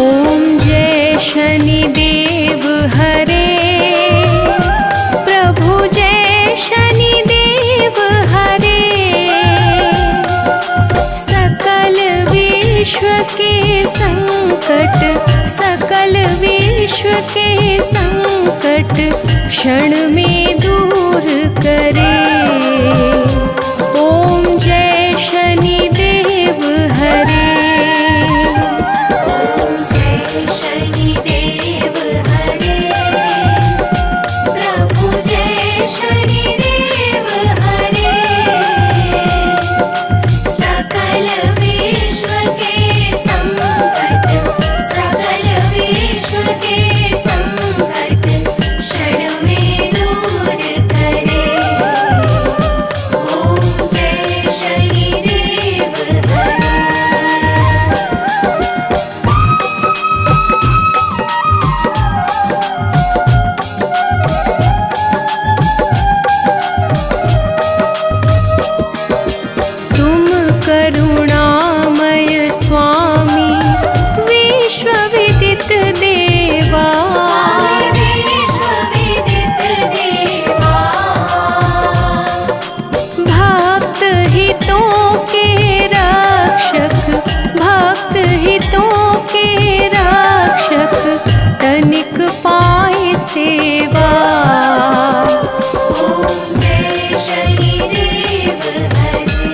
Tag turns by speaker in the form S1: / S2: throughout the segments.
S1: ओम जय शनिदेव हरे, प्रभु जय शनिदेव हरे। सकल विश्व के संकट, सकल विश्व के संकट क्षण में दूर करे। ओम जय शनिदेव हरे। ओम जय शनिदेव हरे, प्रभु जय शनिदेव हरे। सकल विश्व के संकट, सकल विश्व के संकट क्षण में दूर करे। ओम जय शनिदेव हरे। तुम करुणामय स्वामी, विश्वविदित देवा। भक्त हितों के रक्षक, भक्त हितों के रक्षक तनिक पाए सेवा। ओम जय शनिदेव हरे।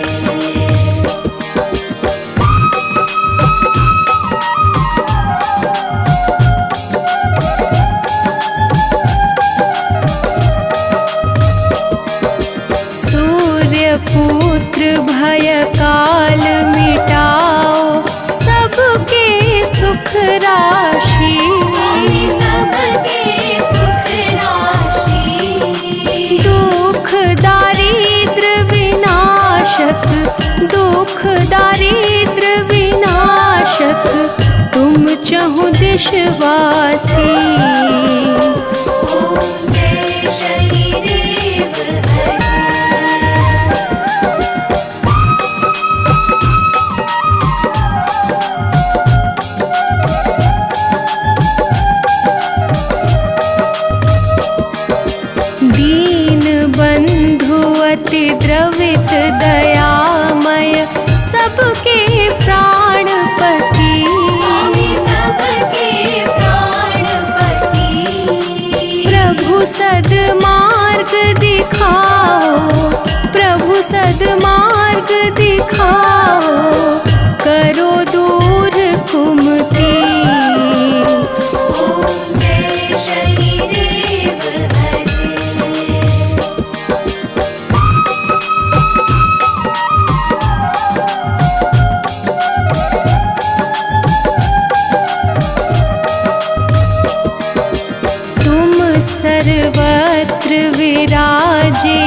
S1: सूर्य पुत्र भय काल मिटाओ, सबके सुख राशि। सबके सुख राशि। दुख दारिद्र विनाशक, दुख दारिद्र विनाशक तुम चहुँ दिशवासी। ओम जय शनिदेव हरे। दीन बंधु अति द्रवित दयामय, सबके प्राणपति। सबके प्राणपति। प्रभु सद्मार्ग दिखाओ, प्रभु सद्मार्ग दिखाओ, करो दूर कुमति। ओम जय शनिदेव हरे। तुम सर्वत्र विराजे,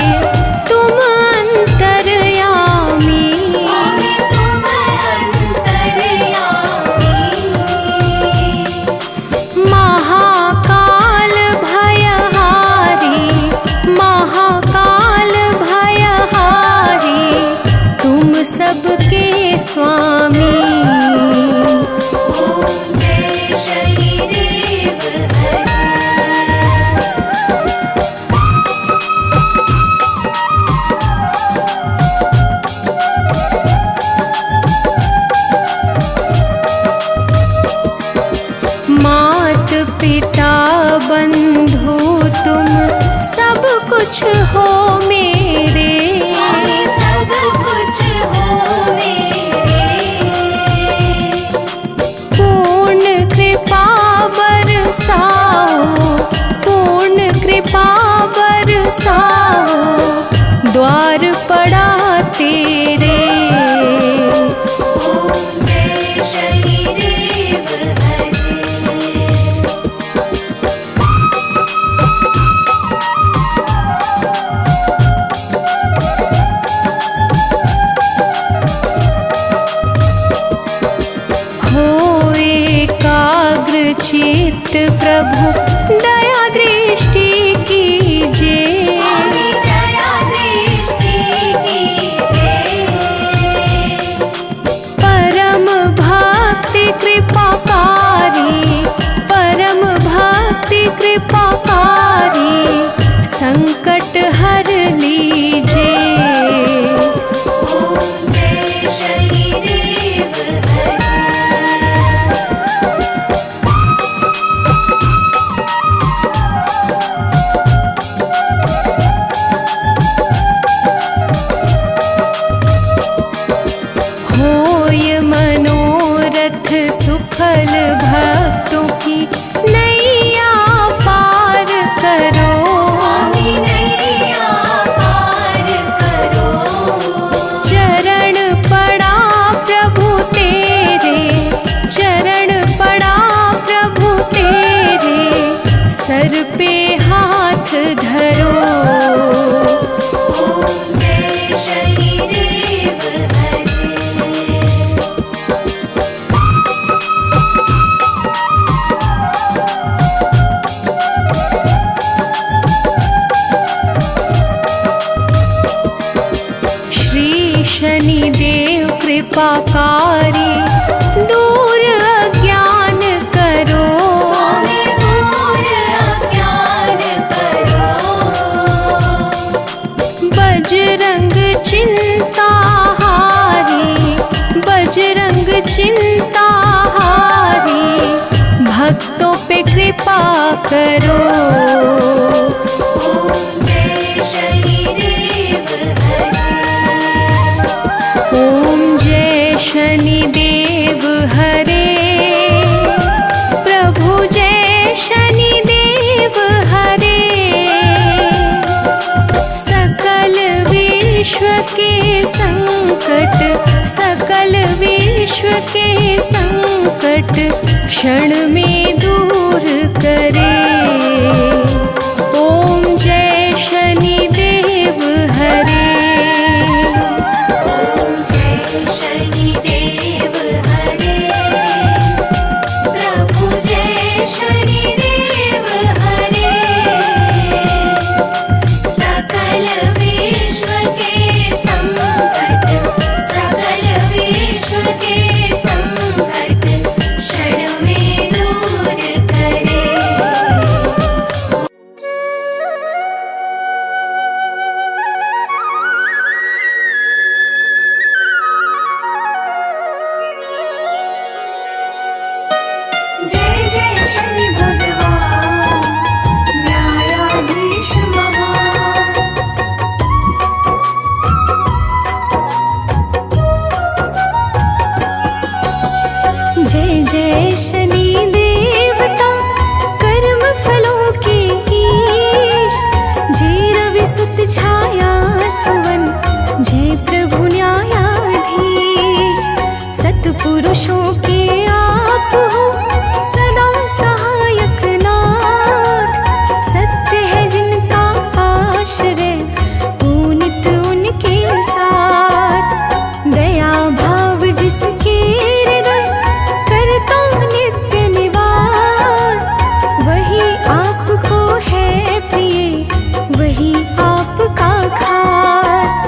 S1: तुम अंतर्यामी। तुम अंतर्यामी। महाकाल भयहारी, महाकाल भयहारी तुम सबके स्वामी। ओम जय शनिदेव हरे। मात पिता बंधु तुम सब कुछ हो मेरे। सब कुछ हो मेरे। पूर्ण कृपा बरसाओ, पूर्ण कृपा बरसाओ, द्वार पड़ा तेरे। ओम जय शनिदेव हरे। हो एकाग्र चित्त प्रभु दया दृष्टि कीजिए। दया दृष्टि कीजिए। परम भक्ति कृपाकारी संकट हर लीजे।
S2: ओम जय शनिदेव
S1: होय मनोरथ सुफल भक्तों की नैया पार करो।
S2: स्वामी नैया पार करो।
S1: चरण पड़ा प्रभु तेरे, चरण पड़ा प्रभु तेरे, सर पे हाथ धरो।
S2: ओम जय शनिदेव
S1: श्री शनिदेव कृपाकारी, दूर अज्ञान करो।
S2: स्वामी दूर अज्ञान करो।
S1: बजरंग चिंता हारी, बजरंग चिंता हारी, भक्तों पे कृपा करो।
S2: ओम जय शनिदेव
S1: ओम जय शनिदेव हरे, प्रभु जय शनिदेव हरे। सकल विश्व के संकट, सकल विश्व के संकट क्षण में दूर करे। ओम जय शनिदेव हरे।
S2: ओम जय शनिदेव हरे, प्रभु जय शनिदेव हरे। सकल विश्व के संकट, सकल विश्व के संकट क्षण में दूर करे। जय जय शनि भगवान, न्यायाधीश महान।
S1: जय जय शनि देवता, कर्म फलों के ईश। जय रवि सुत छाया सुवन, जय प्रभु न्यायाधीश। सतपुरुषों के आप हो सदा सहायक नाथ। सत्य है जिनका आश्रय, पुनित उनके साथ। दया भाव जिसके हृदय, करता नित्य निवास। वही आपको है प्रिय, वही आपका खास।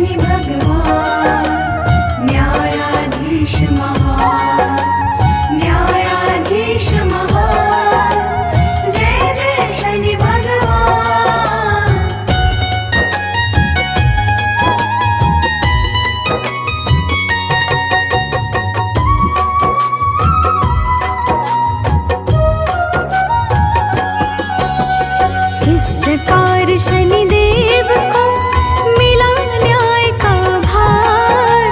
S2: शनि भगवान न्यायाधीश महान न्यायाधीश महान जय जय शनि भगवान
S1: किस प्रकार शनिदेव को मिला न्याय का भार,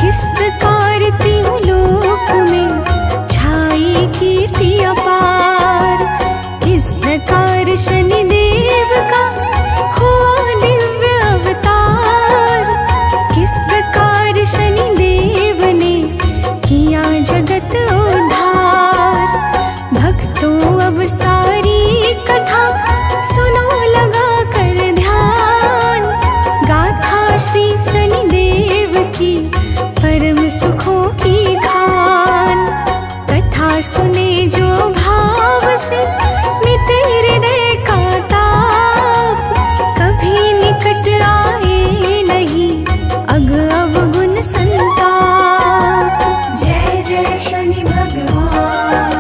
S1: किस प्रकार तीनों लोक में छाई कीर्ति अपार। किस प्रकार शनिदेव का हुआ दिव्य अवतार, किस प्रकार शनिदेव ने किया जगत उद्धार। भक्तों अब सारी कथा सुनो लगा कर ध्यान, गाथा श्री शनिदेव की परम सुखों की खान। कथा सुने जो भाव से मिटे हृदय का ताप, कभी निकट आए नहीं अग अवगुण संताप।
S2: जय जय शनि भगवान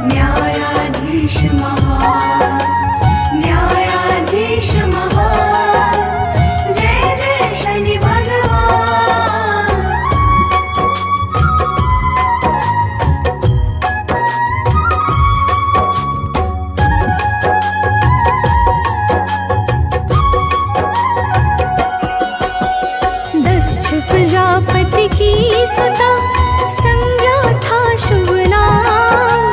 S2: न्यायाधीश महान न्यायाधीश महान जय जय शनि भगवान
S1: दक्ष प्रजापति की सुता संज्ञा था शुभ नाम,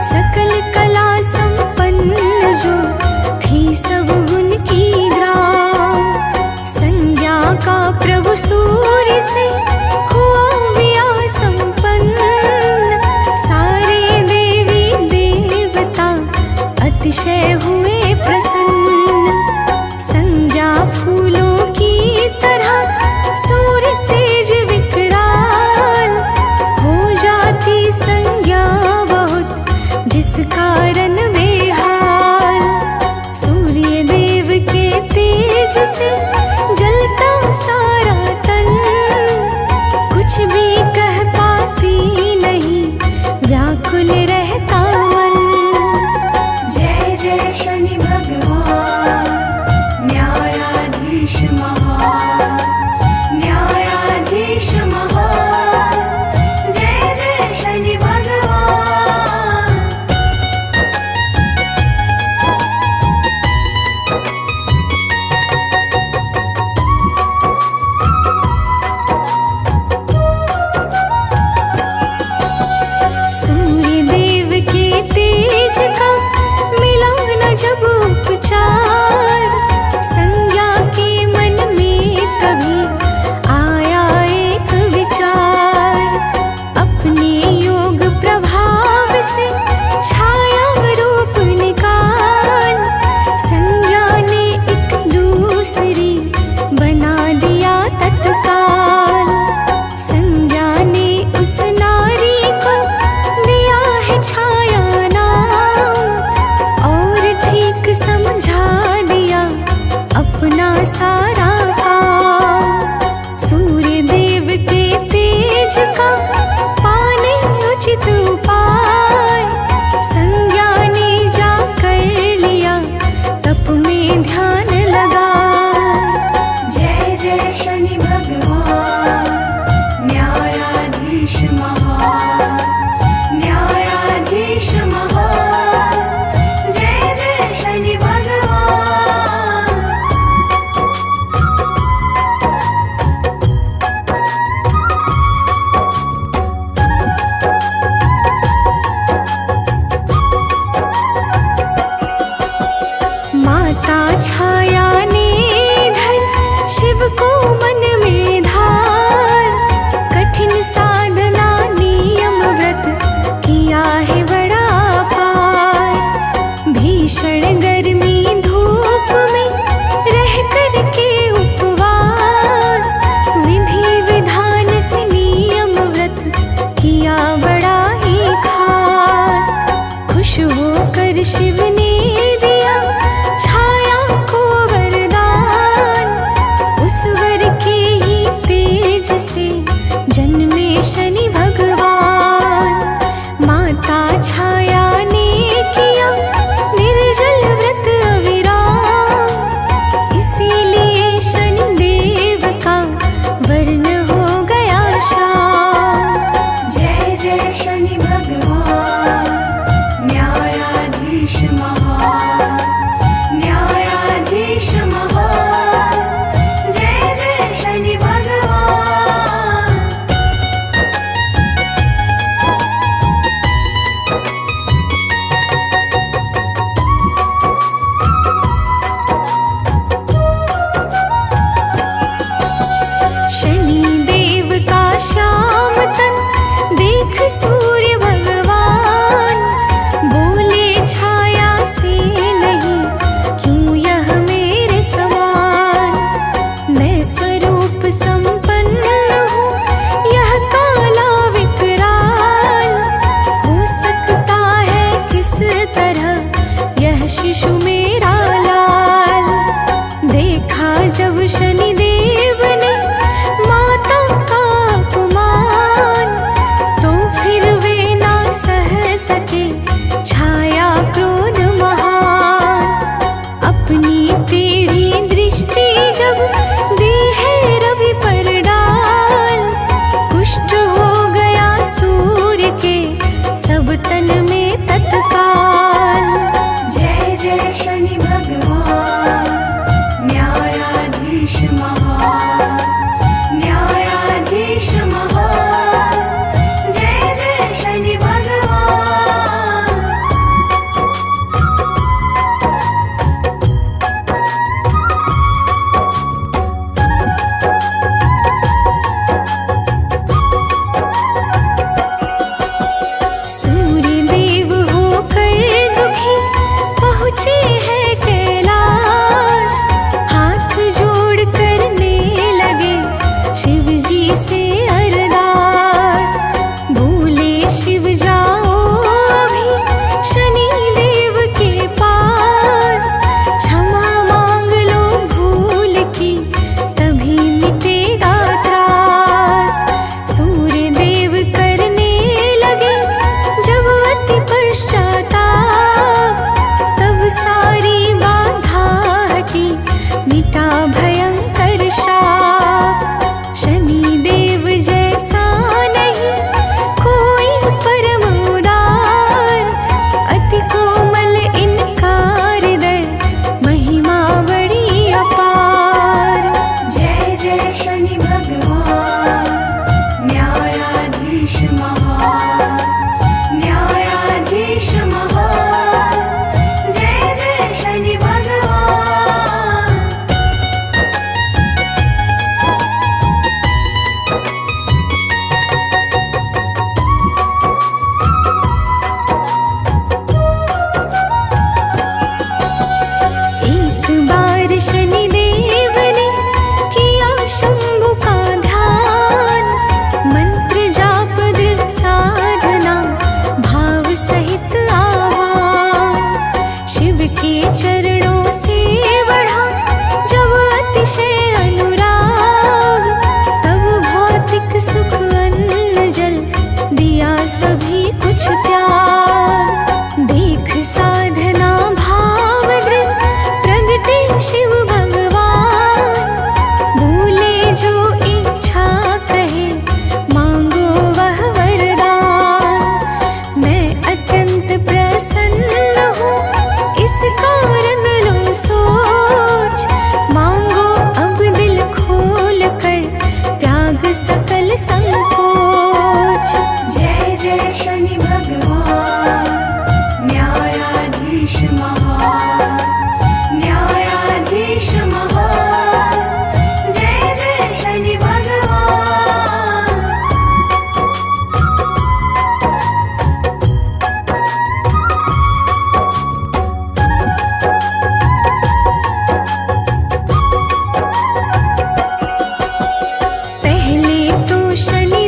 S1: सकल कला संपन्न जो थी सब गुण की ग्राम। संज्ञा का प्रभु सूर्य से हुआ विया संपन्न, सारे देवी देवता अतिशय हुए प्रसन्न। संज्ञा फूलों की तरह सूर्य तेज विकराल, हो जाती संज्ञा बहुत जिस कारण बेहाल। सूर्य देव के तेज से जलता सारा तन, कुछ भी कह पाती नहीं व्याकुल रहता मन।
S2: जय जय शनि भगवान न्यायाधीश महान न्यायाधीश महान जय जय शनि भगवान
S1: सूर्य देव के तेज का मिला न जब उपचार, संज्ञा के मन में कभी आया एक विचार। अपने योग प्रभाव से छाया रूप निकाल, संज्ञा ने एक दूसरी बना दिया तत्काल। संज्ञा ने उस नारी को दिया है छाया नाम, और ठीक समझा दिया अपना सारा काम। सूर्य देव के तेज का पाने उचित उपाय, संज्ञा ने जा कर लिया तप में ध्यान लगा।
S2: जय जय शनि भगवान न्यायाधीश महान न्यायाधीश महान जय जय शनि भगवान
S1: माता छाया ने धर शिव को मन में धार, तेज से जन्मे शनि भगवान। माता छाया ने किया निर्जल व्रत अविराम, इसीलिए शनि देव का वर्ण हो गया श्याम।
S2: जय जय शनि भगवान, न्यायाधीश महान, न्यायाधीश महान। जय जय शनि भगवान।
S1: शनि देव का श्याम तन देख सूर्य भगवान, बोले छाया से नहीं क्यों यह मेरे समान। मैं स्वरूप संपन्न हूँ यह काला विकराल, हो सकता है किस तरह यह शिशु मेरा लाल। देखा जब शनि देव ने माता का अपमान, तो फिर वे ना सह सके छाया क्रोध महान। अपनी टेढ़ी दृष्टि जब दी है रवि पर डाल, कुष्ठ हो गया सूर्य के सब तन में तत्काल।
S2: जय जय शनि भगवान, न्यायाधीश महान, न्यायाधीश महान। जय जय शनि भगवान।
S1: सूर्य देव होकर दुखी पहुँचे हैं कैलाश, हाथ जोड़ करने लगे शिव जी से अरदास। बोले शिव जाओ अभी शनि देव के पास, क्षमा मांग लो भूल की तभी मिटेगा त्रास। सूर्य देव करने लगे जब अति पश्चाताप, तब सारी बाधा हटी मिटा भयंकर शाप। शनि देव जैसा नहीं कोई परम उदार, अति कोमल इनका हृदय महिमा बड़ी अपार।
S2: जय जय शनि भगवान, न्यायाधीश महान, न्यायाधीश महान। जय जय शनि भगवान।
S1: एक बार शनि देव ने किया शंभु का ध्यान, मंत्र जाप दृढ़ साधना भाव सहित आह्वान। शिव के चरणों से बढ़ा जब अतिशय अनुराग, तब भौतिक सुख अन्न जल दिया सभी कुछ त्याग। देख साधना भाव दृढ़ प्रगटे शिव भगवान, बोले जो इच्छा कहे मांगो वह वरदान। मैं अत्यंत प्रसन्न हूँ इस कारण लो सोच, मांगो अब दिल खोल कर त्याग सकल संकोच।
S2: जय जय शनि भगवान, न्यायाधीश महान, न्यायाधीश महान। जय जय शनि भगवान।
S1: पहले तो शनि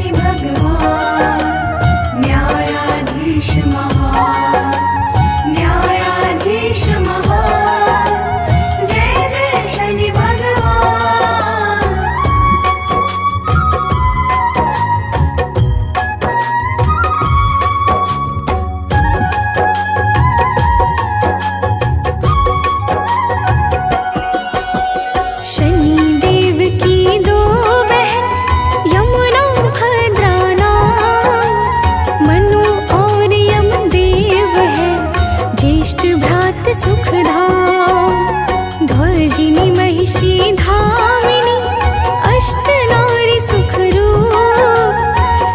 S2: शनि भगवान न्यायाधीश महान न्यायाधीश महान जय जय शनि भगवान
S1: शनि देव की दो बहन यमुना भद्रा नाम मनु और यम देव है ज्येष्ठ भ्रात सुखधाम ध्वजिनी महिषी धामिनी अष्ट नारी सुख रूप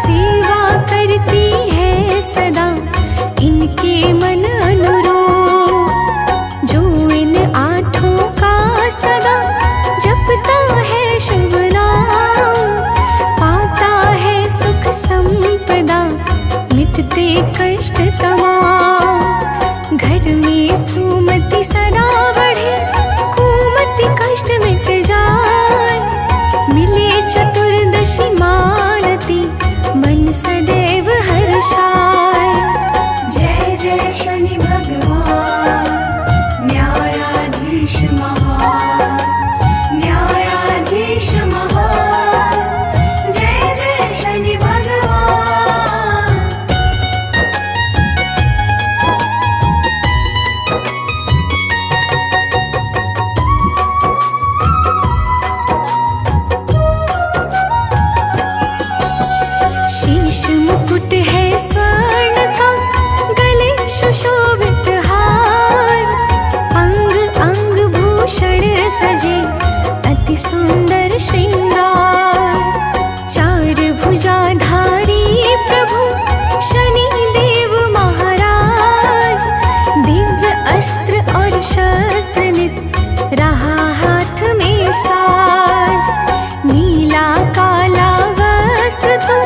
S1: सेवा करती है सदा इनके मन अनुरूप जो इन आठों का सदा जपता है शुभ नाम पाता है सुख संपदा मिटते कष्ट तमाम घर में सुमति सदा बढ़े कुमति कष्ट मिट जाए मिले चतुर्दशी मानती मन सदैव हर्षाए
S2: जय जय शनि भगवान न्यायाधीश महान न्यायाधीश महान जय जय शनि भगवान
S1: शीश मुकुट है स्वर्ण का गले सुशोभित हार अंग अंग भूषण सजे अति सुंदर श्रृंगार चार भुजाधारी प्रभु शनि देव महाराज दिव्य अस्त्र और शस्त्र नित रहा हाथ में साज नीला काला वस्त्र तो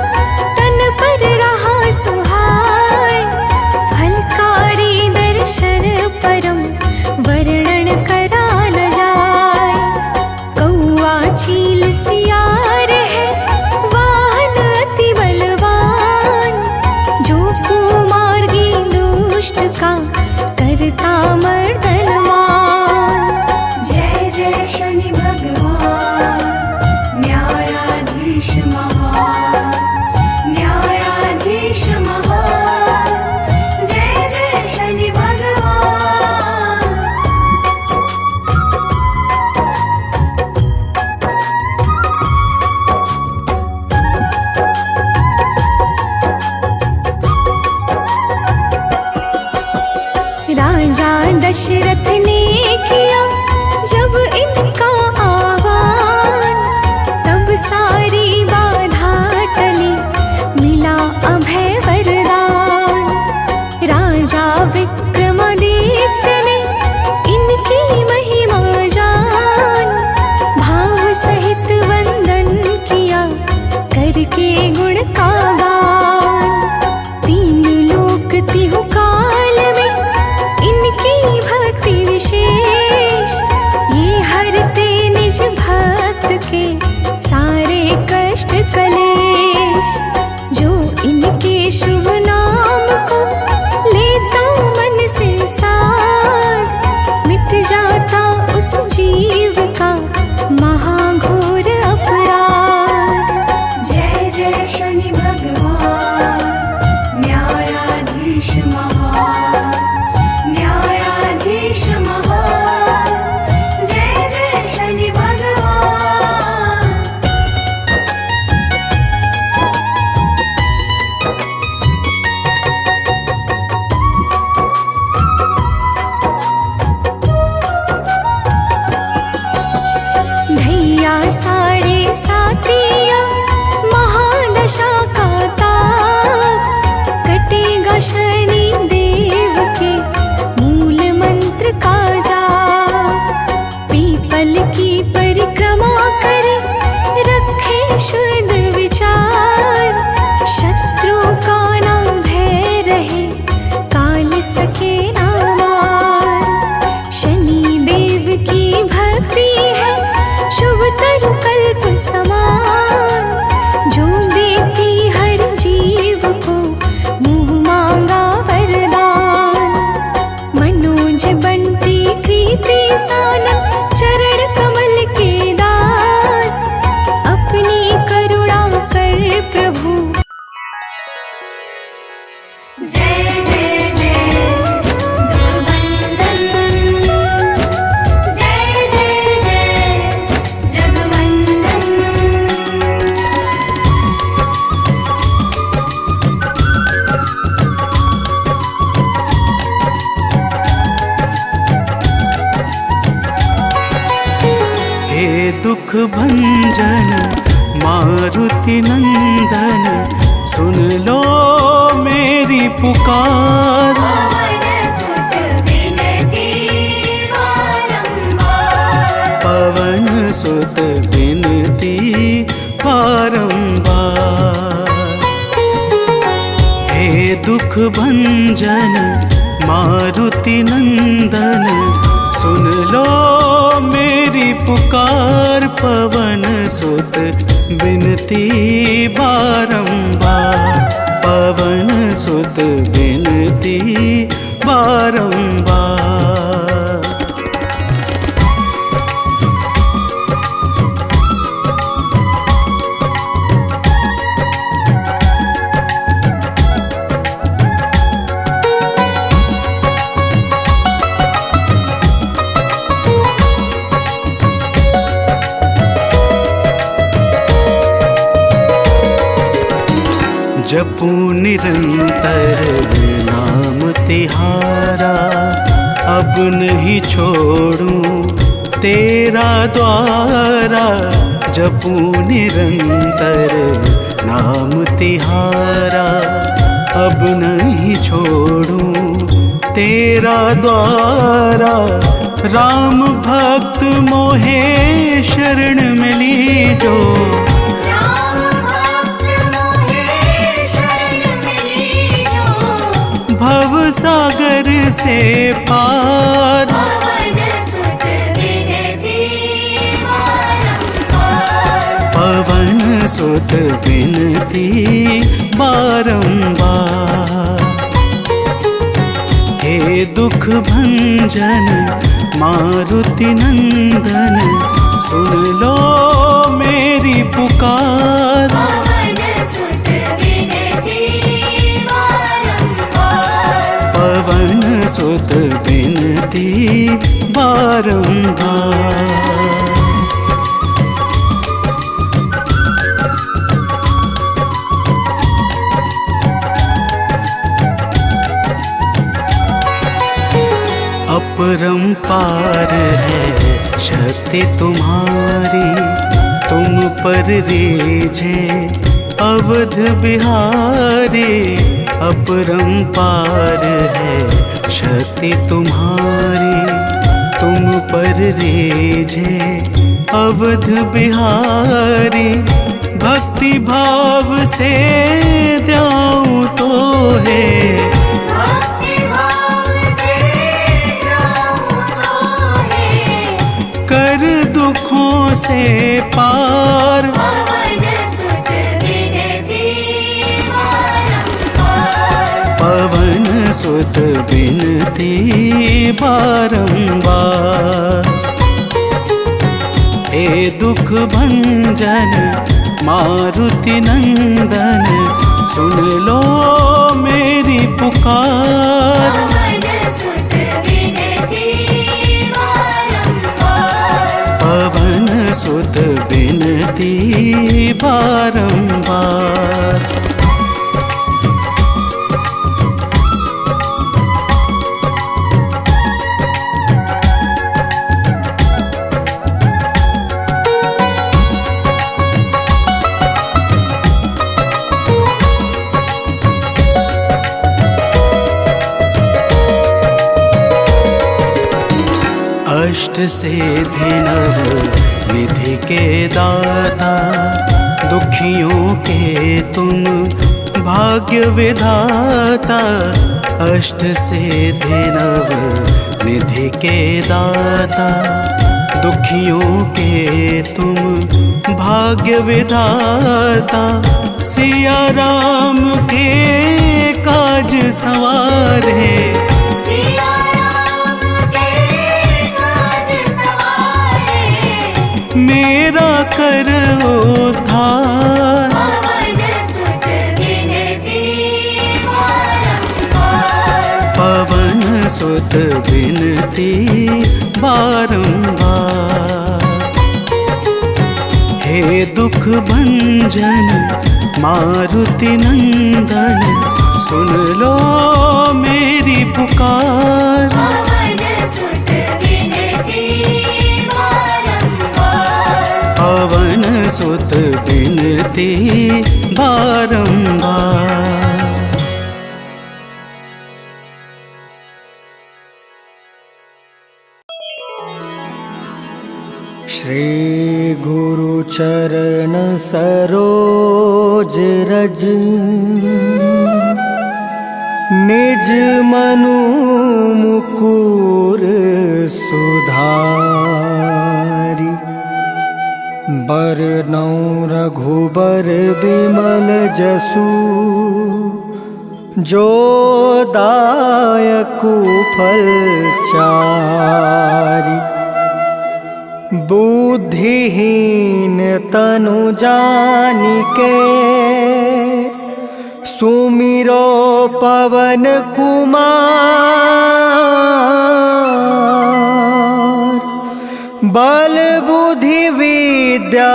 S1: तन पर रहा सुहाय फलकारी दर्शन परम वर्णन करा न जाय कौआ चील सियार है वाहन अति बलवान जो कुमार्गी दुष्ट का करता मर्दन मान
S2: जय जय शनि भगवान न्यायाधीश महान न्यायाधीश महान जय जय शनि भगवान
S1: राजा दशरथ ने किया जब इनका आह्वान तब सारी बाधा टली मिला अभय वरदान राजा विक्रमादित्य ने इनकी महिमा जान भाव सहित वंदन किया करके गुण का गान तीन लोक तिहु काल में इनकी भक्ति विशेष ये हरते निज भक्त के सारे कष्ट कलेश जो इनके शुभ नाम को लेता मन से साध मिट जाता उस जीव का महाघोर अपराध
S2: जय जय शनि भगवान न्यायाधीश महान न्यायाधीश महान जय जय शनि भगवान
S1: धैया साढ़े सातिया महादशा का ताज
S3: दुख भंजन मारुति नंदन, सुन लो मेरी पुकार।
S2: पवन सुत विनती बारंबार।
S3: हे दुख भंजन मारुति नंदन, सुन लो मेरी पुकार। पवन सुत विनती बारंबार, पवन सुत विनती बारंबार। जपू निरंतर नाम तिहारा, अब नहीं छोड़ूं तेरा द्वारा। जपू निरंतर नाम तिहारा, अब नहीं छोड़ूं तेरा द्वारा। राम भक्त मोहे शरण मिली जो, भव सागर से पार। पवन सुत विनती बारंबार। हे दुख भंजन मारुति नंदन, सुन लो मेरी पुकार। पवन सुत विनती बारंबार। अपरंपार है शक्ति तुम्हारी, तुम पर रीझे अवध बिहारी। अपरंपार है शक्ति तुम्हारी, तुम पर रीझे अवध बिहारी। भक्ति भाव से द्याऊं तो है, कर दुखों से पार। पवन सुत विनती बारंबार। हे दुख भंजन मारुति नंदन, सुन लो मेरी पुकार। पवन सुत विनती बारंबार। अष्ट सिद्धि नव निधि के दाता, दुखियों के तुम भाग्य विधाता। अष्ट सिद्धि नव निधि के दाता, दुखियों के तुम भाग्य विधाता। सिया राम के काज संवारे, मेरा कर उद्धार। पवन सुत विनती बारंबार। हे दुख भंजन मारुति नंदन, सुन लो मेरी पुकार। सुत बिनती बारंबार।
S4: श्री गुरु चरण सरोज रज, निज मनु मुकुर सुधारि। बरनौ रघुबर बिमल जसु, जो दायकु फल चारि। बुद्धिहीन तनु जानिके, सुमिरो पवन कुमार। बल बुद्धि विद्या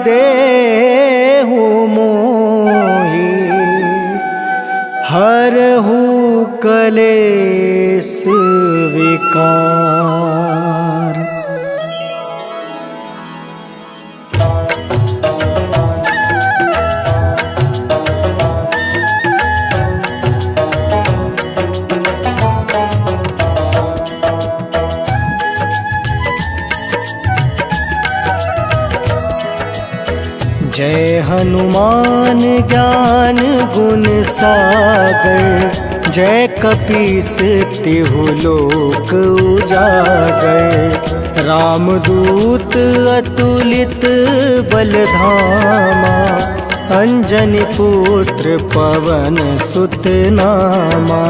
S4: देहु मोहि, हरहु कलेश विकार। जय हनुमान ज्ञान गुण सागर, जय कपीस तिहु लोक उजागर। रामदूत अतुलित बल धामा, अंजनी पुत्र पवन सुत नामा।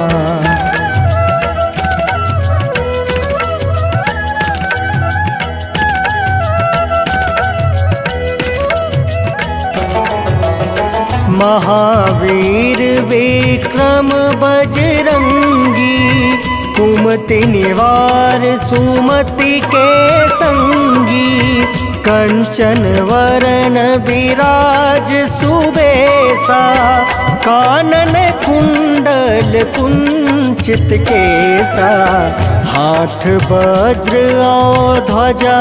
S4: महावीर विक्रम बजरंगी, कुमति निवार सुमति के संगी। कंचन वरण विराज सुबेसा, कानन कुंडल कुंचित केसा। हाथ वज्र और ध्वजा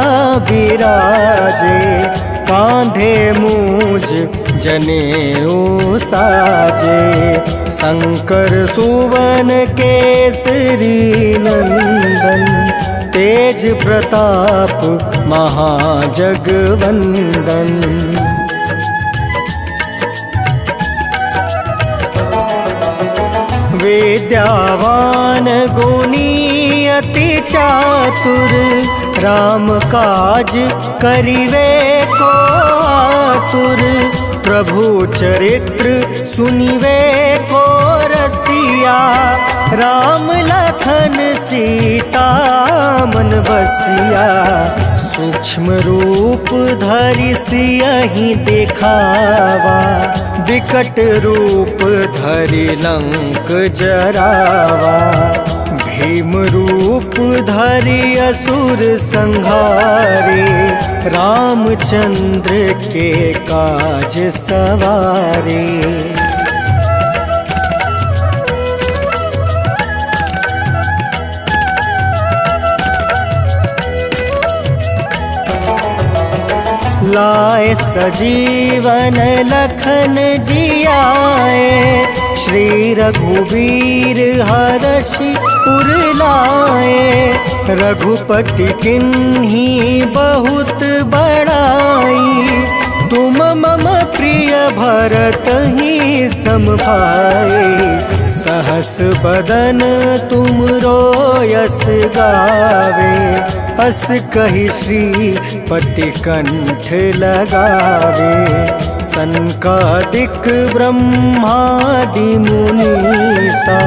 S4: विराजे, कांधे मूज जनेऊ साजे। शंकर सुवन केसरी नंदन, तेज प्रताप महाजगवंदन। विद्यावान गुणी अति चातुर, राम काज करिवे को आतुर। प्रभु चरित्र सुनिवे को रसिया, राम लखन सीता मन बसिया। सूक्ष्म रूप धरि सियहि दिखावा, विकट रूप धरि लंक जरावा। भीम रूप धरि असुर संहारे, रामचंद्र के काज सवारे। लाए सजीवन लखन जियाए, श्री रघुवीर हरषि उर लाए। रघुपति किन्ही बहुत बड़ाई, तुम मम प्रिय भरतहि सम भाई। सहस बदन तुम रोयस गावे, अस कहि श्रीपति कंठ लगावे। सनकादिक ब्रह्मादि मुनीसा,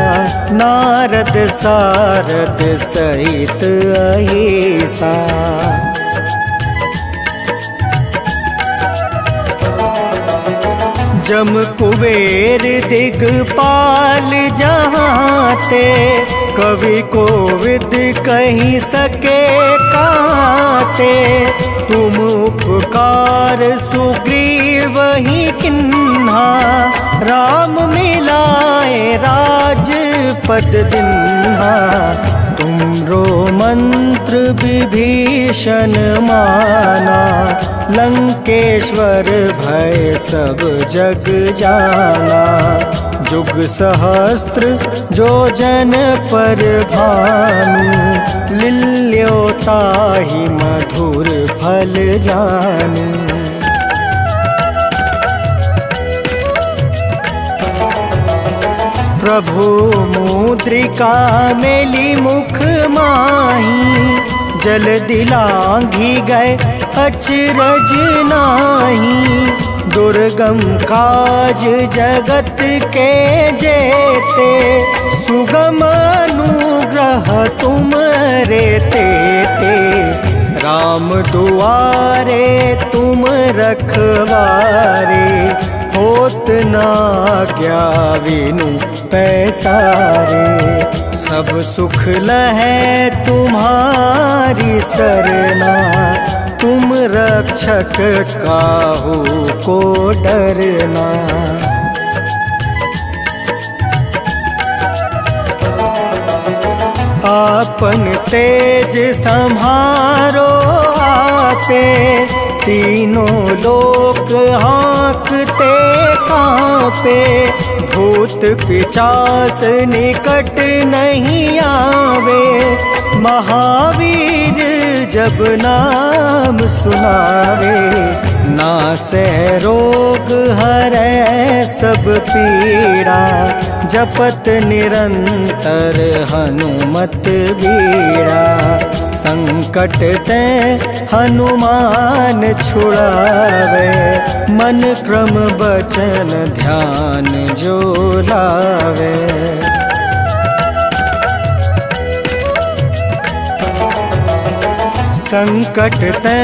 S4: नारद सारद सहित अहिसा। जम कुबेर दिगपाल जहाँते, कवि कोविद कहीं सके काते। तुम उपकार सुग्रीव ही किन्हा, राम मिलाए राजपद दिन्हा। तुमरो मंत्र विभीषण माना, लंकेश्वर भय सब जग जाना। जुग सहस्त्र जो जन पर भानु, लील्योताहि मधुर फल जानु। प्रभु मुद्रिका मेली मुख माही, जल दिलांघि गए अचरज नाही। दुर्गम काज जगत के जेते, सुगम अनुग्रह तुमरे तेते। राम दुआरे तुम रखवारे, होत ना आज्ञा बिनु पैसारे। सब सुख लहै तुम्हारी सरना, तुम रक्षक काहू को डरना। आपन तेज सम्हारो आपे, तीनों लोक हाँकते कांपे। भूत पिचास निकट नहीं आवे, महावीर जब नाम सुनावे। नासै रोग हरै सब पीड़ा, जपत निरंतर हनुमत बीड़ा। संकट ते हनुमान छुड़ावे, मन क्रम बचन ध्यान जो लावे। संकट ते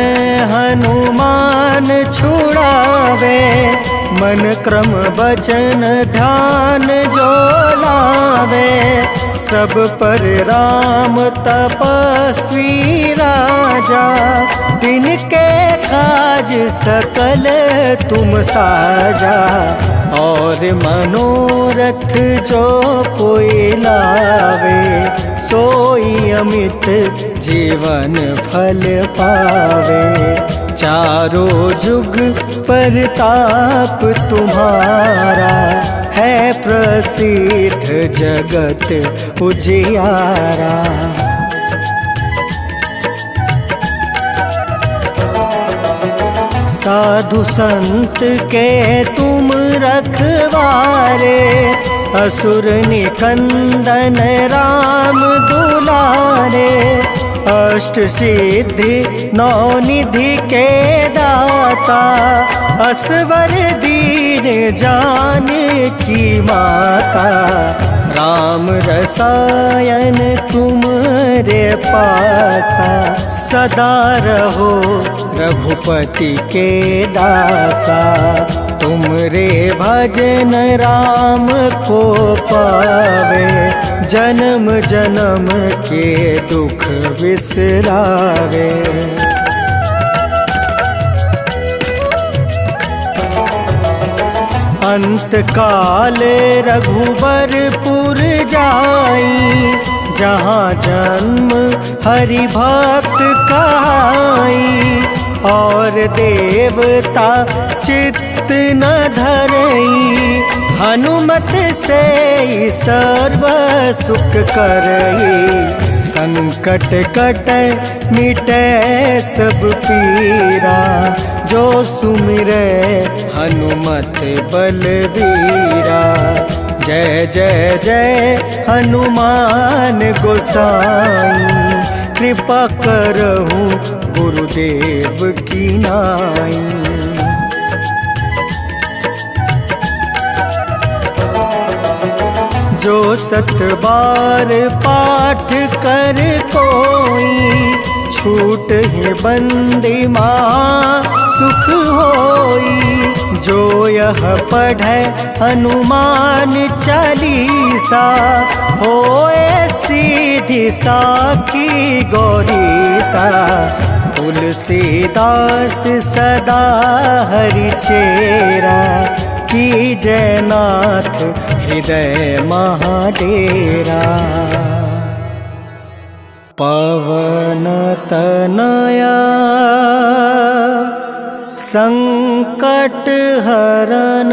S4: हनुमान छुड़ावे, मन क्रम बचन ध्यान जो लावे। सब पर राम तपस्वी राजा, तिनके काज सकल तुम साजा। और मनोरथ जो कोई लावे, सोई अमित जीवन फल पावे। चारों जुग परताप तुम्हारा, है प्रसिद्ध जगत उजियारा। साधु संत के तुम रखवारे, असुर निकंदन राम दुलारे। अष्ट सिद्धि नौ निधि के दाता, असवर दीन जानकी माता। राम रसायन तुमरे पासा, सदा रहो रघुपति के दासा। तुमरे भजन राम को पावे, जन्म जन्म के दुख बिसरावे। अंत काल रघुबरपुर जाई, जहाँ जन्म हरि भक्त कहाई। और देवता चित्त न धरई, हनुमत से सर्व सुख करई। संकट कटै मिटै सब पीरा, जो सुमिरै हनुमत बलबीरा। जय जय जय हनुमान गोसाई, कृपा करहु गुरुदेव की नाई। जो सत बार पाठ कर कोई, छूट ही बंदी माँ सुख होई। जो यह पढ़ै हनुमान चालीसा, होए सीधी साखी गौरीसा। तुलसीदास सदा हरि चेरा, की जयनाथ हृदय महाडेरा। पवन तनया संकट हरन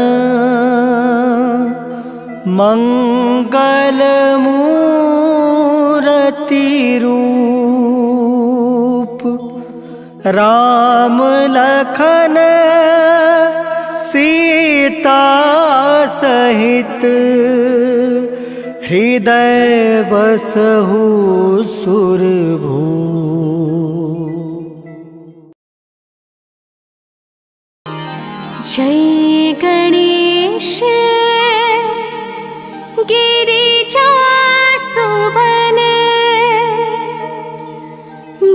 S4: मंगल मूर्ति रूप राम लखन सीता सहित हृदय बसहु सुरभू।
S1: जय गणेश गिरिजा सुबन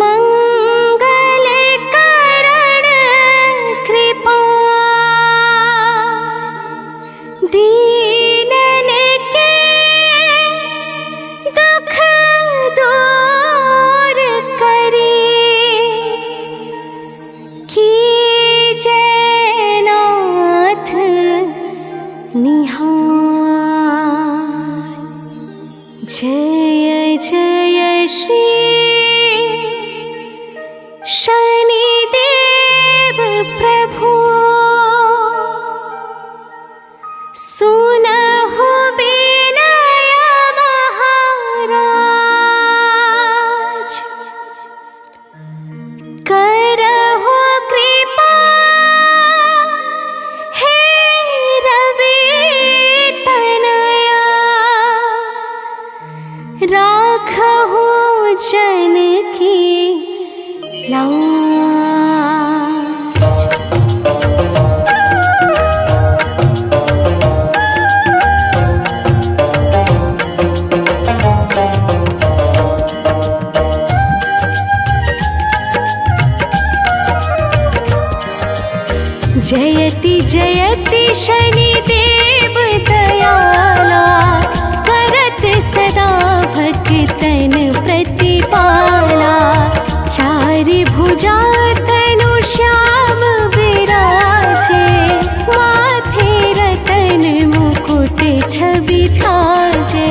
S1: मंगल करण कृपा दीनन के दुख दूर करे की जयनाथ निहार। जय जय श्री शनिदेव प्रभु सुनहु विनय महाराज करहु कृपा हे रवि तनया राखहु जन की लाज। जयति जयति शनिदेव दयाला करत सदा भक्तन प्रतिपाला। चारि भुजा तनु श्याम विराजे माथे रतन मुकुट छवि छाजे।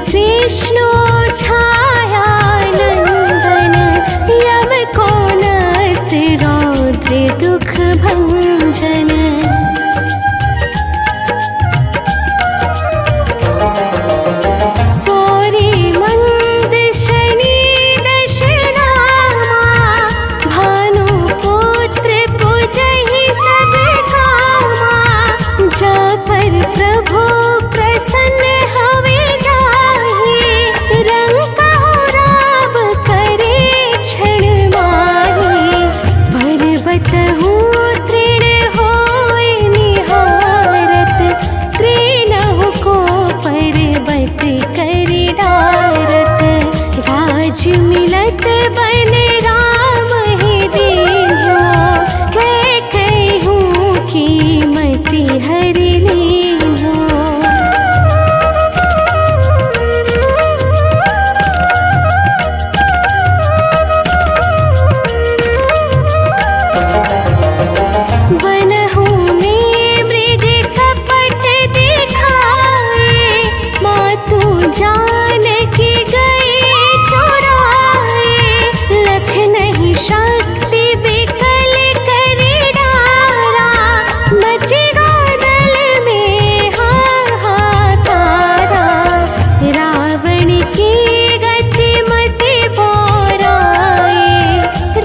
S1: कृष्णो छाया नंदन यम कोन रौद्र दुख भंजन। सौरी मंद शनि दशनामा भानु पुत्र पूजहि सब कामा। जा पर प्रभु प्रसन्न हवे मिलत बन राम ही दीन्हो कहूँ की मति हर लीन्हो। बनहु में मृग कपट दिखाए मातु जानकी गई नहीं शक्ति विकल कर डारा। बचेगा दल में हाहाकारा। रावण की गति मति बोराए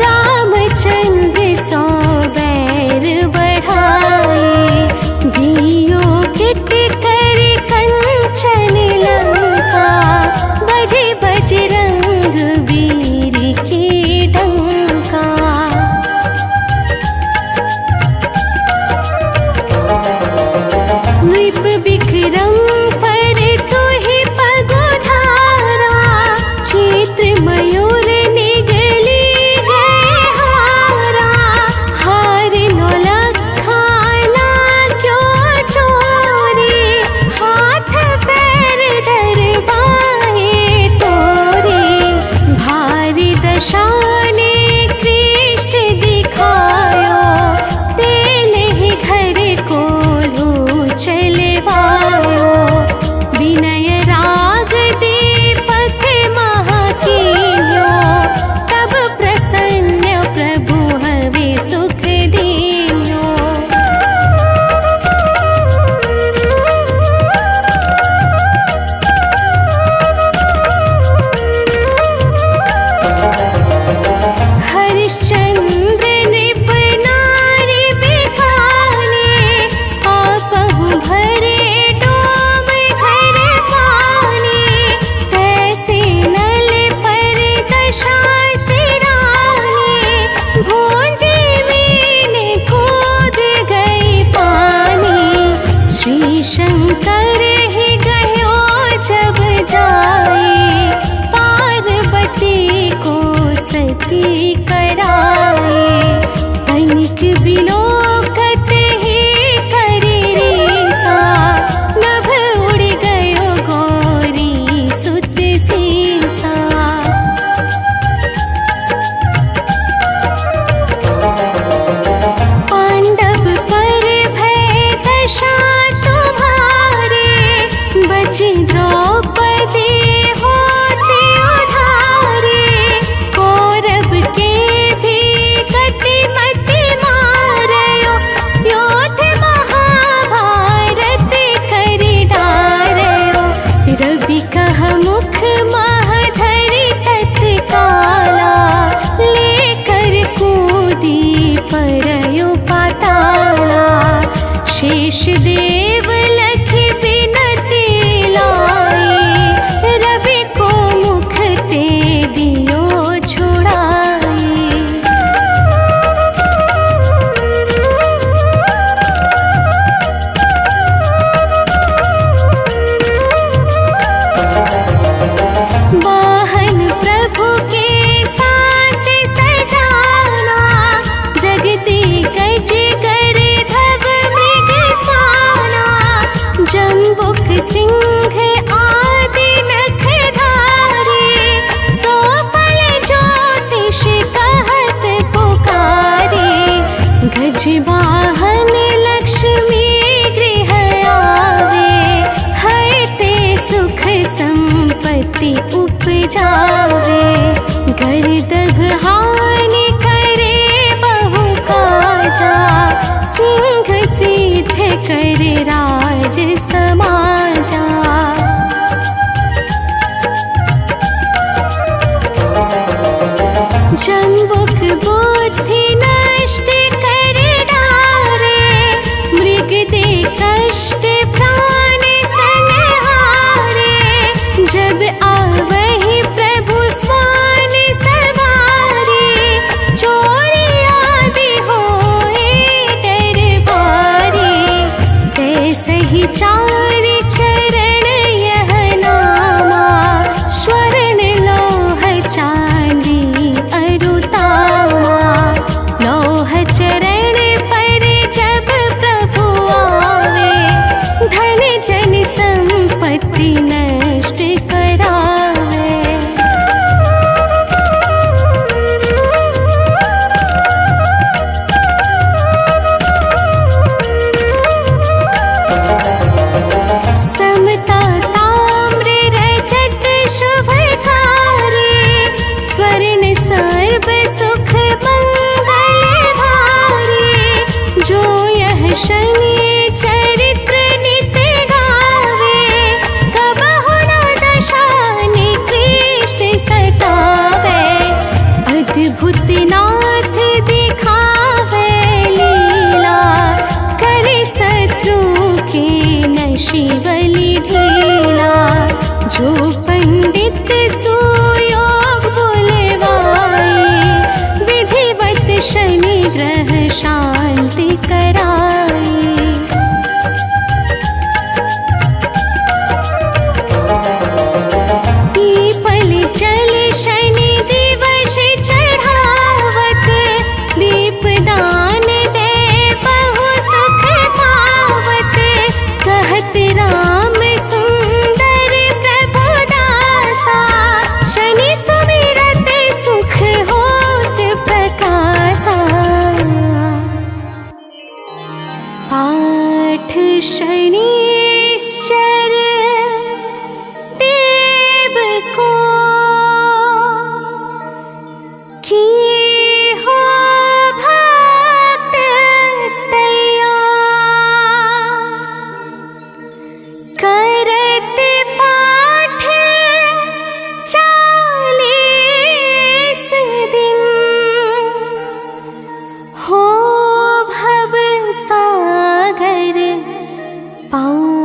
S1: रामचंद्र सौ बैर बढ़ाए। दियो किट कर कंचन लंका रवि कह मुख महाधरि तत्काला, लेकर कूदी परयो पाताला। शेष देव लखि बिनती लाई, रवि को मुख ते दियो छुड़ाई। वाहन प्रभु के साथ सजाना, जगती गज करे धव मृग साना। जम्बुक सिंह आदि नखधारी, सो फल ज्योतिष कहत पुकारे। गज वाहन लक्ष्मी गृह आवे, है ते सुख संपत्ति उपजावे। गर्दभ हानि करे बहु काजा, सिंह सिद्ध करे राज समाजा। जम्बुक बुद्धि नष्ट करे डारे, मृग दे कष्ट प्राण संहारे। जब आवहि प्रभु स्वान सवारी, चोरी आदि होए दरबारी। तैसहि चार चरण यह नामा, स्वर्ण लोह चांदी अरुतामा। लौह चरण पर जब प्रभु आवे, धन जन संपत्ति नष्ट करावे। समता ताम्र रजत शुभकारी, स्वर्ण सर्व सुख मंगल भारी। जो यह शनि चरित्र नित गावे, कबहु न दशा निकृष्ट सतावे। अद्भुत नाथ दिखावे लीला, करे शत्रु के नशि बलि ढीला। जो पंडित सुयोग बुलवाए, विधिवत शनि ग्रह शांति कराई। पीपल जल शनि दिवस चढ़ावत, दीपदान दे बहु सुख पावत। कहत राम सुंदर प्रभु दासा, शनि सुमिरत सुख होत प्रकाशा। पाठ शनिश्चर देव को, की हो भक्त तैयार। करत पाठ 40 दिन, हो भव सागर पार।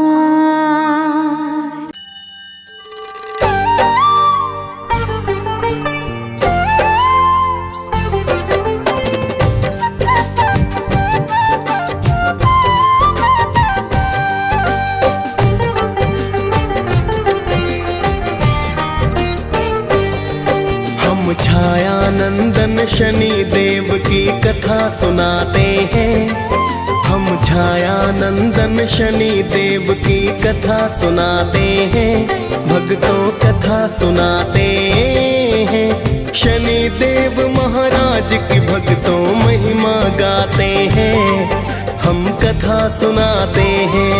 S3: हम छायानंदन शनि देव की कथा सुनाते हैं। हम छायानंदन शनि देव की कथा सुनाते हैं। भक्तों कथा सुनाते हैं। शनि देव महाराज की भक्तों महिमा गाते हैं। हम कथा सुनाते हैं।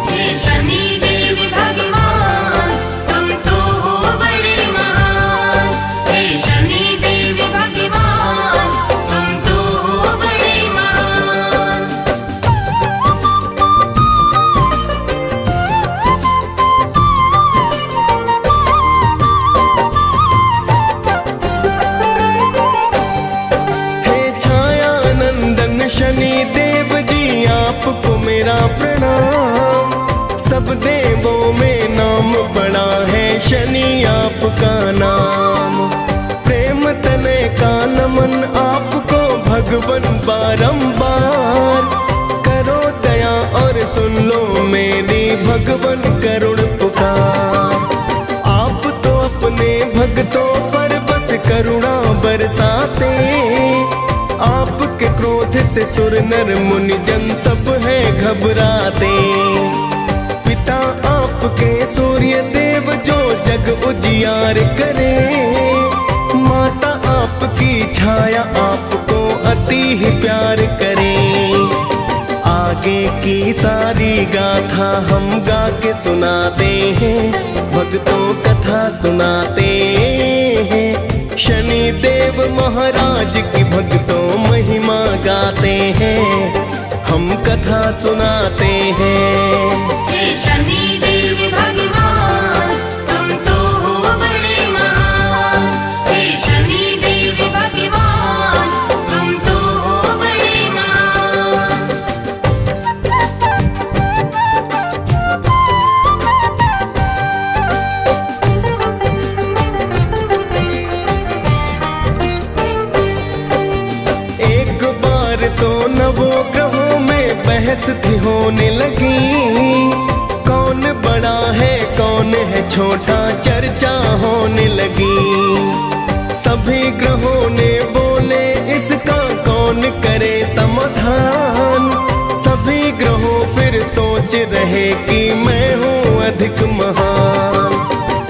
S5: हे शनि देव भगवान, तुम तो हो बड़े महान। हे शनि देव भगवान, तुम तो हो बड़े महान।
S3: सब देवों में नाम बड़ा है शनि आपका नाम। प्रेम तने का नमन आपको भगवन बारंबार। करो दया और सुन लो मेरी भगवन करुण पुकार। आप तो अपने भक्तों पर बस करुणा बरसाते। आपके क्रोध से सुर नर मुनि जन सब है घबराते। पिता आपके सूर्य देव जो जग उजियार करे। माता आपकी छाया आपको अति ही प्यार करे। आगे की सारी गाथा हम गा के सुनाते हैं। भक्तों कथा सुनाते हैं। शनि देव महाराज की भक्तों महिमा गाते हैं। हम कथा सुनाते हैं।
S5: हे शनि देव भगवान तुम तो हो बड़े महान। हे शनि देव भगवान तुम तो हो बड़े महान।
S3: एक बार तो नवोग्रहों में बहस थी होने लगी। कौन बड़ा है कौन है छोटा चर्चा होने लगी। सभी ग्रहों ने बोले इसका कौन करे समाधान। सभी ग्रहों फिर सोच रहे कि मैं हूँ अधिक महान।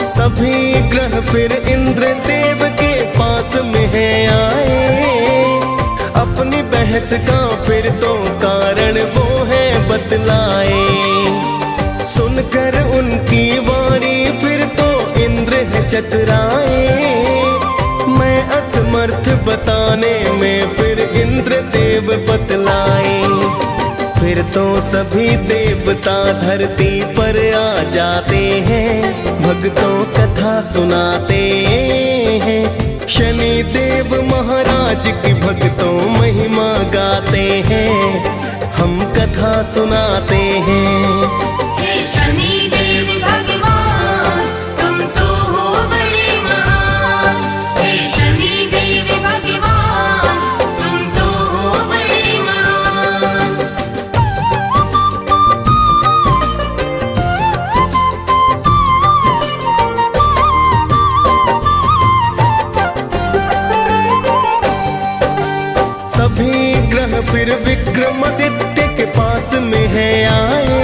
S3: सभी ग्रह फिर इंद्र देव के पास में है आए। अपनी बहस का फिर तो कारण वो है बतलाए। सुनकर उनकी वाणी फिर तो इंद्र है चतुराए। मैं असमर्थ बताने में फिर इंद्र देव बतलाए। फिर तो सभी देवता धरती पर आ जाते हैं। भक्तों कथा सुनाते हैं। शनि देव महाराज की भक्तों महिमा गाते हैं। हम कथा सुनाते हैं।
S5: हे शनि देव भगवान तुम तो हो बड़े महान। हे शनि देव भगवान तुम तो हो बड़े महान।
S3: सभी ग्रह फिर विक्रमादित्य के पास में है आए।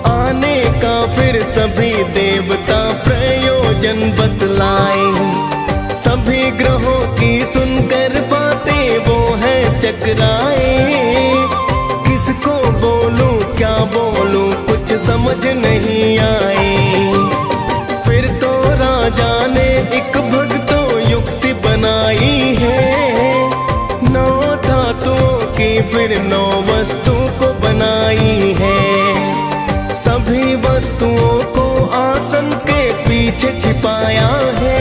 S3: आने का फिर सभी देवता प्रयोजन बतलाए। सभी ग्रहों की सुनकर बातें वो है चकराए। किसको बोलूं क्या बोलूं कुछ समझ नहीं आए। फिर तो राजा ने एक भक्तों युक्ति बनाई है। 9 धातुओं की फिर 9 वस्तु को बनाई है। सभी वस्तुओं को आसन के पीछे छिपाया है।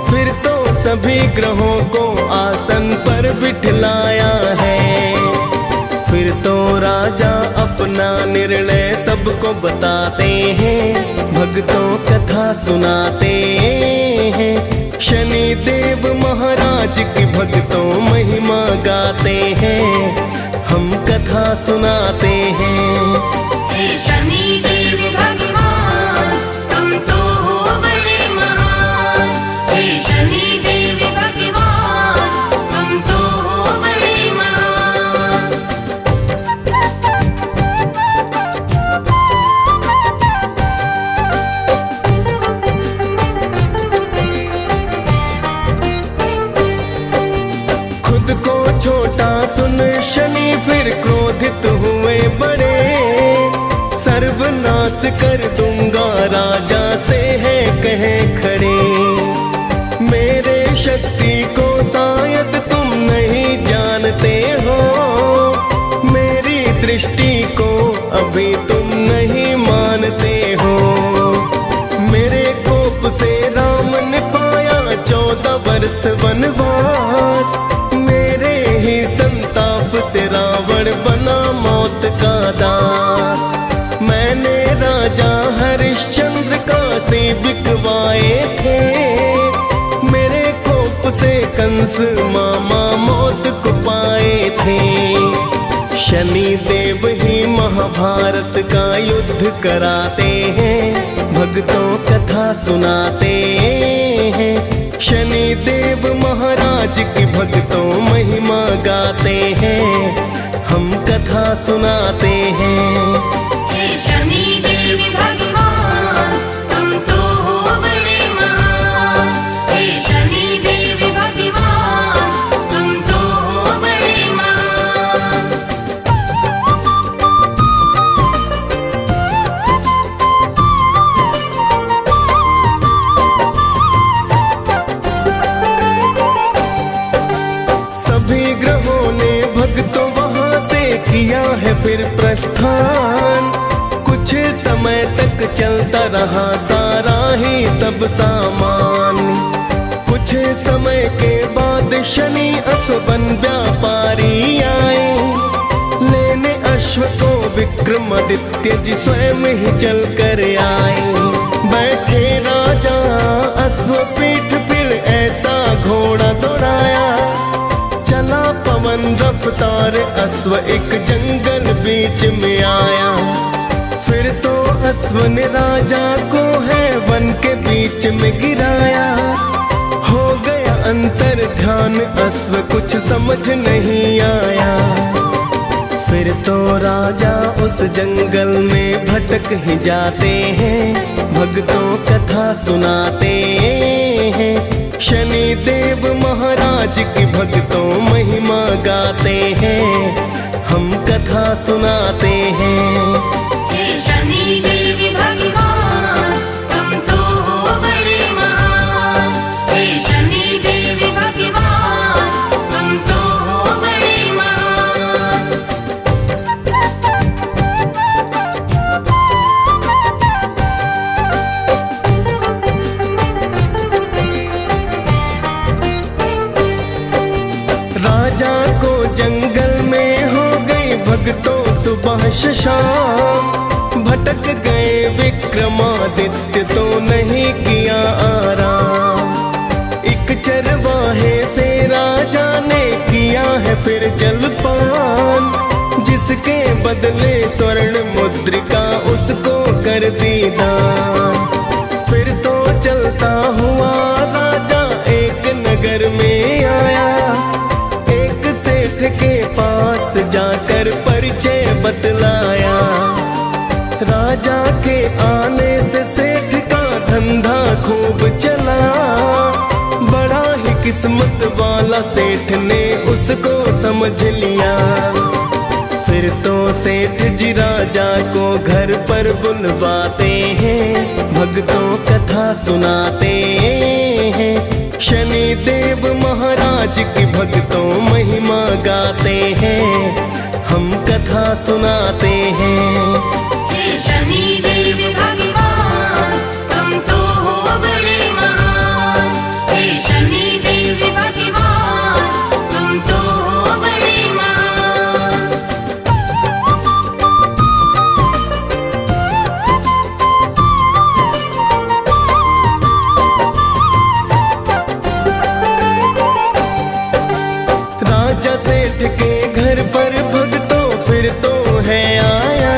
S3: फिर तो सभी ग्रहों को आसन पर बिठलाया है। फिर तो राजा अपना निर्णय सबको बताते हैं। भक्तों कथा सुनाते हैं। शनि देव महाराज की भक्तों महिमा गाते हैं। हम कथा सुनाते हैं।
S5: हे शनि देव भगवान तुम तो हो बड़े महान। हे शनि देव भगवान तुम तो हो बड़े महान।
S3: खुद को छोटा सुन शनि फिर क्रोधित हुए बड़े। सर्वनाश कर दूंगा राजा से है कहे खड़े। मेरे शक्ति को शायद तुम नहीं जानते हो। मेरी दृष्टि को अभी तुम नहीं मानते हो। मेरे कोप से राम ने पाया 14 वर्ष वनवास। मेरे ही संताप से रावण बना मौत का दास। मैं काशी बिकवाए थे। मेरे कोप से कंस मामा मौत को पाए थे। शनि देव ही महाभारत का युद्ध कराते हैं, भक्तों कथा सुनाते हैं। शनि देव महाराज की भक्तों महिमा गाते हैं, हम कथा सुनाते हैं।
S5: हे शनि देव भगवान तुम तो हो बड़े महान। हे शनि देव भगवान तुम तो हो बड़े महान।
S3: सभी ग्रहों ने भक्तों वहां से किया है फिर प्रस्थान। कुछ समय तक चलता रहा सारा ही सब सामान। कुछ समय के बाद शनि अश्वबन व्यापारी आए, लेने अश्व को विक्रमादित्य जी स्वयं ही चल कर आए। बैठे राजा अश्व पीठ फिर ऐसा घोड़ा दौड़ाया, चला पवन रफ्तार अश्व एक जंगल बीच में आया। फिर तो अश्व ने राजा को है वन के बीच में गिराया। हो गया अंतर ध्यान अश्व कुछ समझ नहीं आया। फिर तो राजा उस जंगल में भटक ही जाते हैं, भक्तों कथा सुनाते हैं। शनि देव महाराज की भक्तों महिमा गाते हैं, हम कथा सुनाते हैं।
S5: हे शनि देव भगवान तुम तो हो बड़े महान। हे शनि देव भगवान तुम तो हो बड़े महान।
S3: राजा को जंगल में हो गई भक्तों सुबह शाम। भटक गए विक्रमादित्य तो नहीं किया आराम। एक चरवाहे से राजा ने किया है फिर जलपान। जिसके बदले स्वर्ण मुद्रिका उसको कर दी दान। फिर तो चलता हुआ राजा एक नगर में आया। सेठ के पास जाकर परिचय बतलाया। राजा के आने से सेठ का धंधा खूब चला। बड़ा ही किस्मत वाला सेठ ने उसको समझ लिया। फिर तो सेठ जी राजा को घर पर बुलवाते हैं, भक्तों कथा सुनाते हैं। शनि देव महाराज की भक्तों महिमा गाते हैं, हम कथा सुनाते हैं।
S5: हे शनि देव भगवान तुम तो हो बड़े महान। हे शनि देव भगवान तुम तो हो बड़े महान।
S3: राजा सेठ के घर पर भक्तों फिर तो है आया।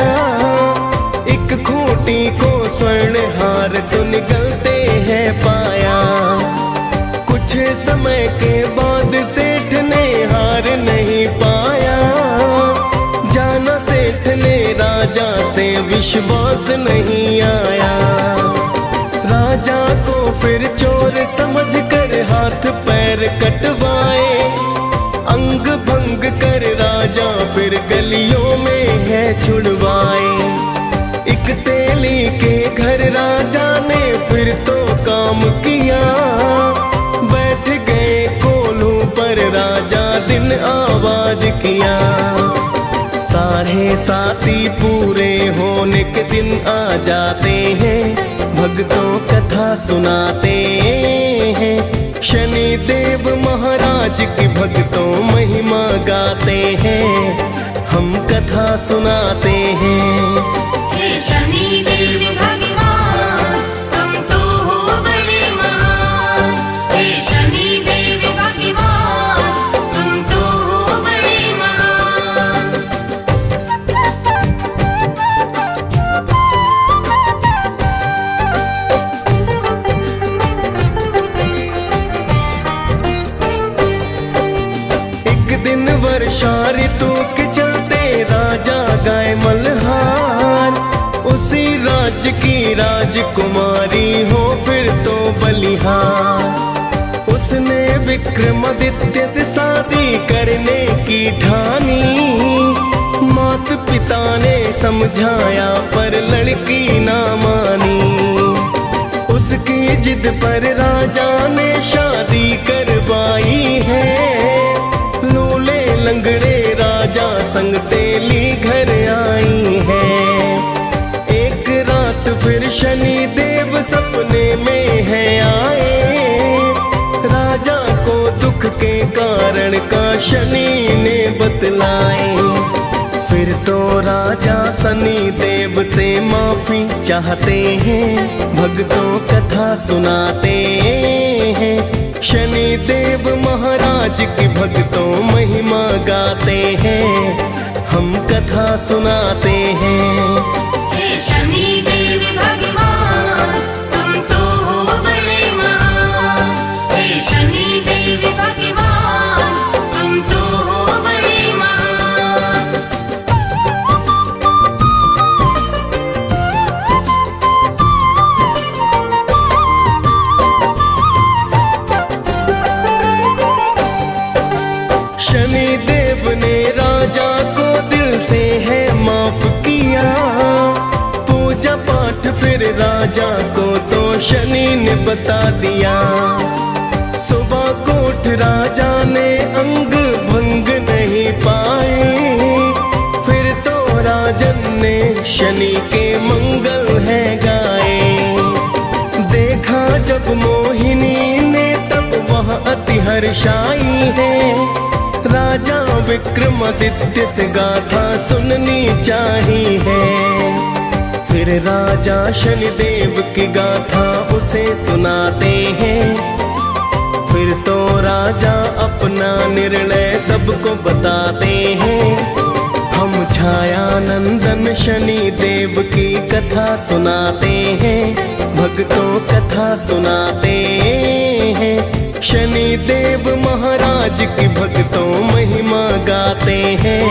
S3: एक खूंटी को स्वर्ण हार तो निकलते हैं पाया। कुछ समय के बाद सेठ ने हार नहीं पाया। जाना सेठ ने राजा से विश्वास नहीं आया। राजा को फिर चोर समझकर हाथ पैर कटवाए। अंग भंग कर राजा फिर गलियों में है छुड़वाए। एक तेली के घर राजा ने फिर तो काम किया। बैठ गए कोल्हू पर राजा दिन आवाज किया। साढ़े साथी पूरे होने के दिन आ जाते हैं, भक्तों कथा सुनाते हैं। शनि देव महाराज की भक्तों महिमा गाते हैं, हम कथा सुनाते हैं।
S5: हे शनि देव भगवान
S3: वर्षा ऋतु के चलते राजा गाय मल्हार, उसी राज्य की राजकुमारी हो फिर तो बलिहार। उसने विक्रमादित्य से शादी करने की ठानी, मात पिता ने समझाया पर लड़की ना मानी। उसकी जिद पर राजा ने शादी करवाई है, लूले लंगड़े राजा संग तेली घर आई है। एक रात फिर शनि देव सपने में है आए, राजा को दुख के कारण का शनि ने बतलाए। फिर तो राजा शनि देव से माफी चाहते हैं, भक्तों कथा सुनाते हैं। शनि देव महाराज की भक्तों महिमा गाते हैं, हम कथा सुनाते हैं।
S5: हे शनि देव भगवान तुम तो हो बड़े महान। हे शनि देव भगवान तुम तो हो बड़े महान।
S3: शनि देव ने राजा को दिल से है माफ किया, पूजा पाठ फिर राजा को तो शनि ने बता दिया। सुबह को उठ राजा ने अंग भंग नहीं पाए, फिर तो राजन ने शनि के मंगल है गाए। देखा जब मोहिनी ने तब वह अति हर्षाई है, राजा विक्रमादित्य से गाथा सुननी चाहिए है। फिर राजा शनिदेव की गाथा उसे सुनाते हैं, फिर तो राजा अपना निर्णय सबको बताते हैं। हम छाया नंदन शनि देव की कथा सुनाते हैं, भक्तों कथा सुनाते हैं। शनि देव महाराज की भक्तों महिमा गाते हैं,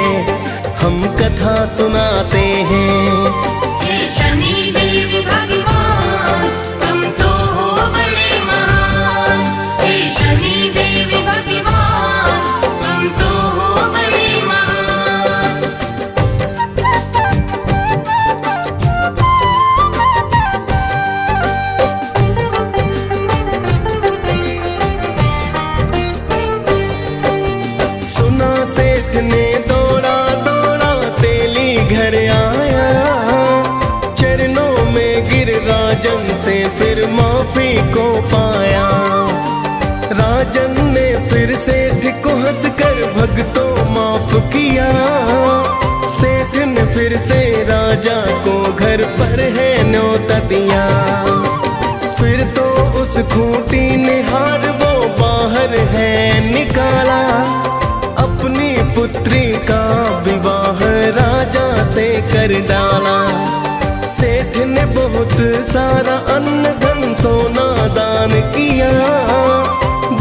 S3: हम कथा सुनाते हैं।
S5: हे शनि देव भगवान तुम तो हो बड़े महान। हे शनि देव भगवान तुम तो हो बड़े महान।
S3: सुना सेठ ने दौड़ा दौड़ा तेली घर आया, चरणों में गिर राजन से फिर माफी को पाया। राजन ने फिर सेठ को हंसकर भक्तों माफ किया, सेठ ने फिर से राजा को घर पर है न्योता दिया। फिर तो उस खूंटी ने हार वो बाहर है निकाला, अपनी पुत्री का विवाह राजा से कर डाला। सेठ ने बहुत सारा अन्न धन सोना दान किया,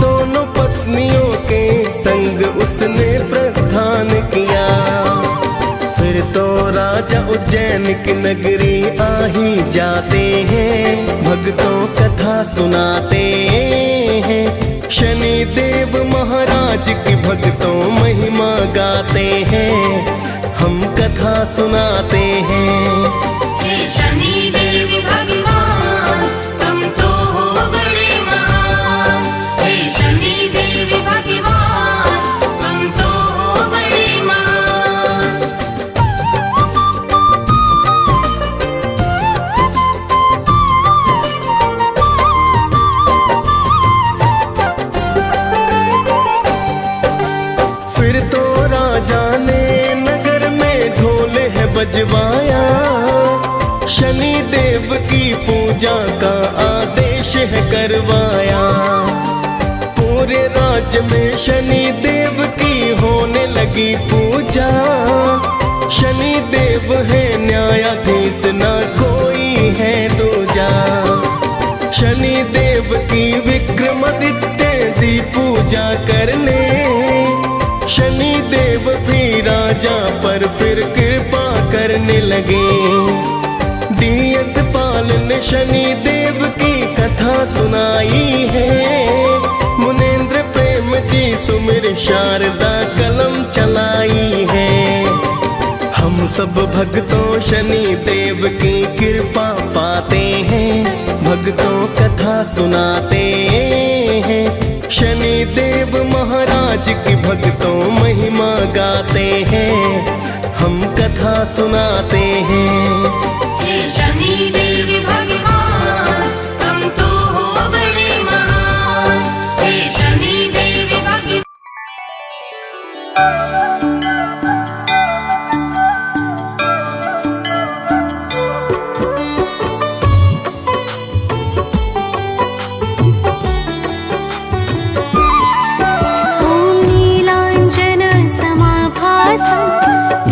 S3: दोनों पत्नियों के संग उसने प्रस्थान किया। फिर तो राजा उज्जैन की नगरी आ ही जाते हैं, भक्तों कथा सुनाते हैं। शनि देव महाराज की भक्तों महिमा गाते हैं, हम कथा सुनाते हैं।
S5: हे शनि देव भगवान तुम तो हो बड़े महान। हे शनि देव भगवान तुम तो हो बड़े महान।
S3: फिर तो राजा ने नगर में ढोल है बजवाया, शनि देव की पूजा का आदेश है करवाया। पूरे राज्य में शनि देव की होने लगी पूजा, शनि देव है न्यायाधीश ना कोई है दूजा। शनि देव की विक्रमादित्य दी पूजा करने, शनि देव दुनिया पर फिर कृपा करने लगे। DS पाल ने शनि देव की कथा सुनाई है। मुनेंद्र प्रेम जी सुमिर शारदा कलम चलाई है। हम सब भक्तों शनि देव की कृपा पाते हैं, भक्तों कथा सुनाते हैं। शनि देव महाराज की भक्तों महिमा गाते हैं, हम कथा सुनाते हैं।
S5: हे शनि देव भगवान तुम तो हो बड़े महान। हे शनि देव भगवान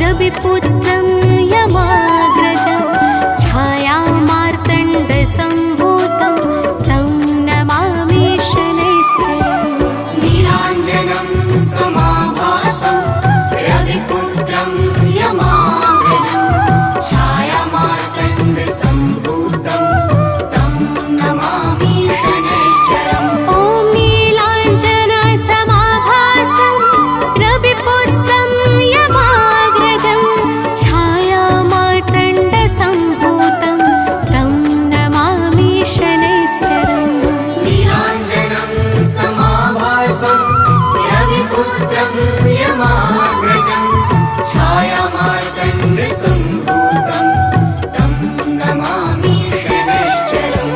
S1: रविपुत्रं यमाग्रजं छायामार्तण्डसम्भूतं तं नमामि शनैश्चरम्।
S5: नीलाञ्जनं समाभासं रविपुत्रं यमाग्रजं छायामार्तण्डसम्भूतं तं नमामि शनैश्चरम्।
S1: ॐ नीलाञ्जनसमाभासं रविपुत्रं यमाग्रजं छायामार्तण्डसम्भूतं तं नमामि शनैश्चरम्।
S5: नीलाञ्जनं समाभासं रविपुत्रं यमाग्रजं छायामार्तण्डसम्भूतं तं नमामि शनैश्चरम्।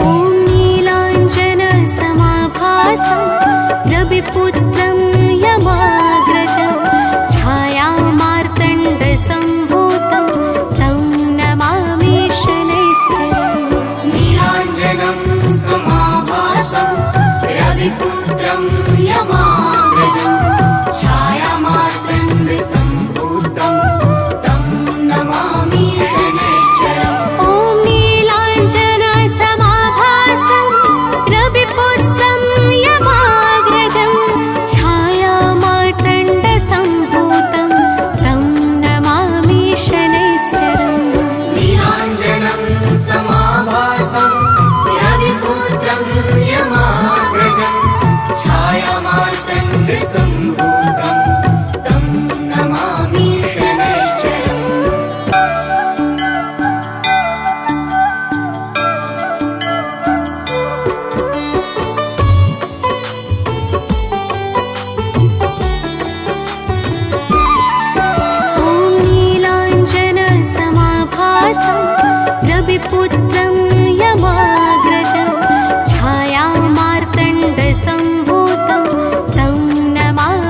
S1: ॐ नीलाञ्जनसमाभासं रविपुत्रं यमाग्रजं छायामार्तण्डसम्भूतं तं नमामि शनैश्चरम्।
S5: नीलाञ्जनं समाभासं रविपुत्रं यमाग्रजं छायामार्तण्डसम्भूतं तं नमामि शनैश्चरम्।
S1: ॐ नीलाञ्जनसमाभासं रविपुत्रं यमाग्रजं छायामार्तण्डसम्भूतं तं नमामि शनैश्चरम्।
S5: नीलाञ्जनं समाभासं रविपुत्रं यमाग्रजं छायामार्तण्डसम्भूतं तं नमामि शनैश्चरम्।
S1: ॐ नीलाञ्जनसमाभासं रविपुत्रं यमाग्रजं छायामार्तण्डसम्भूतं तं नमामि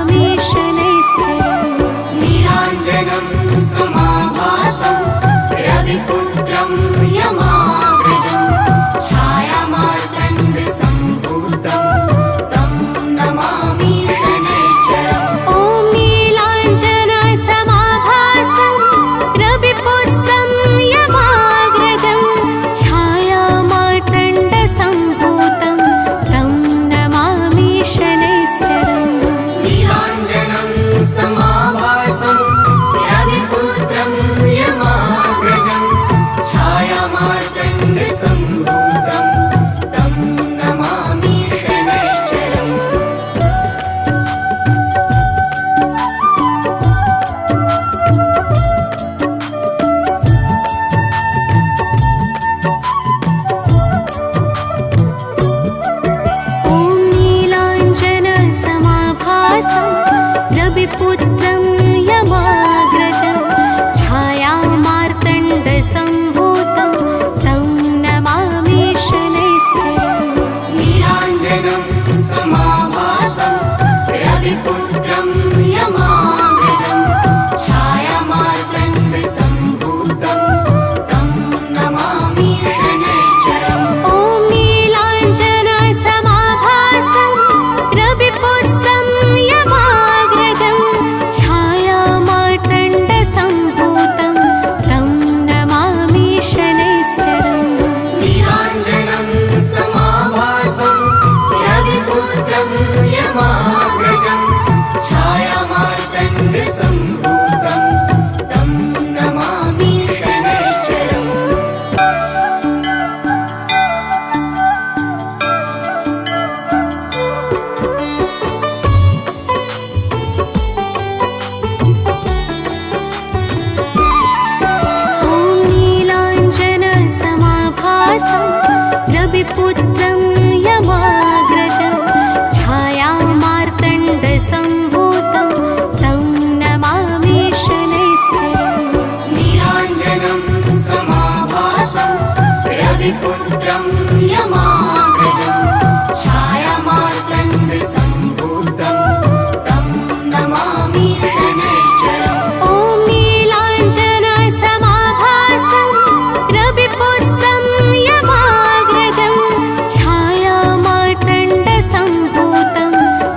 S1: सम्भूतं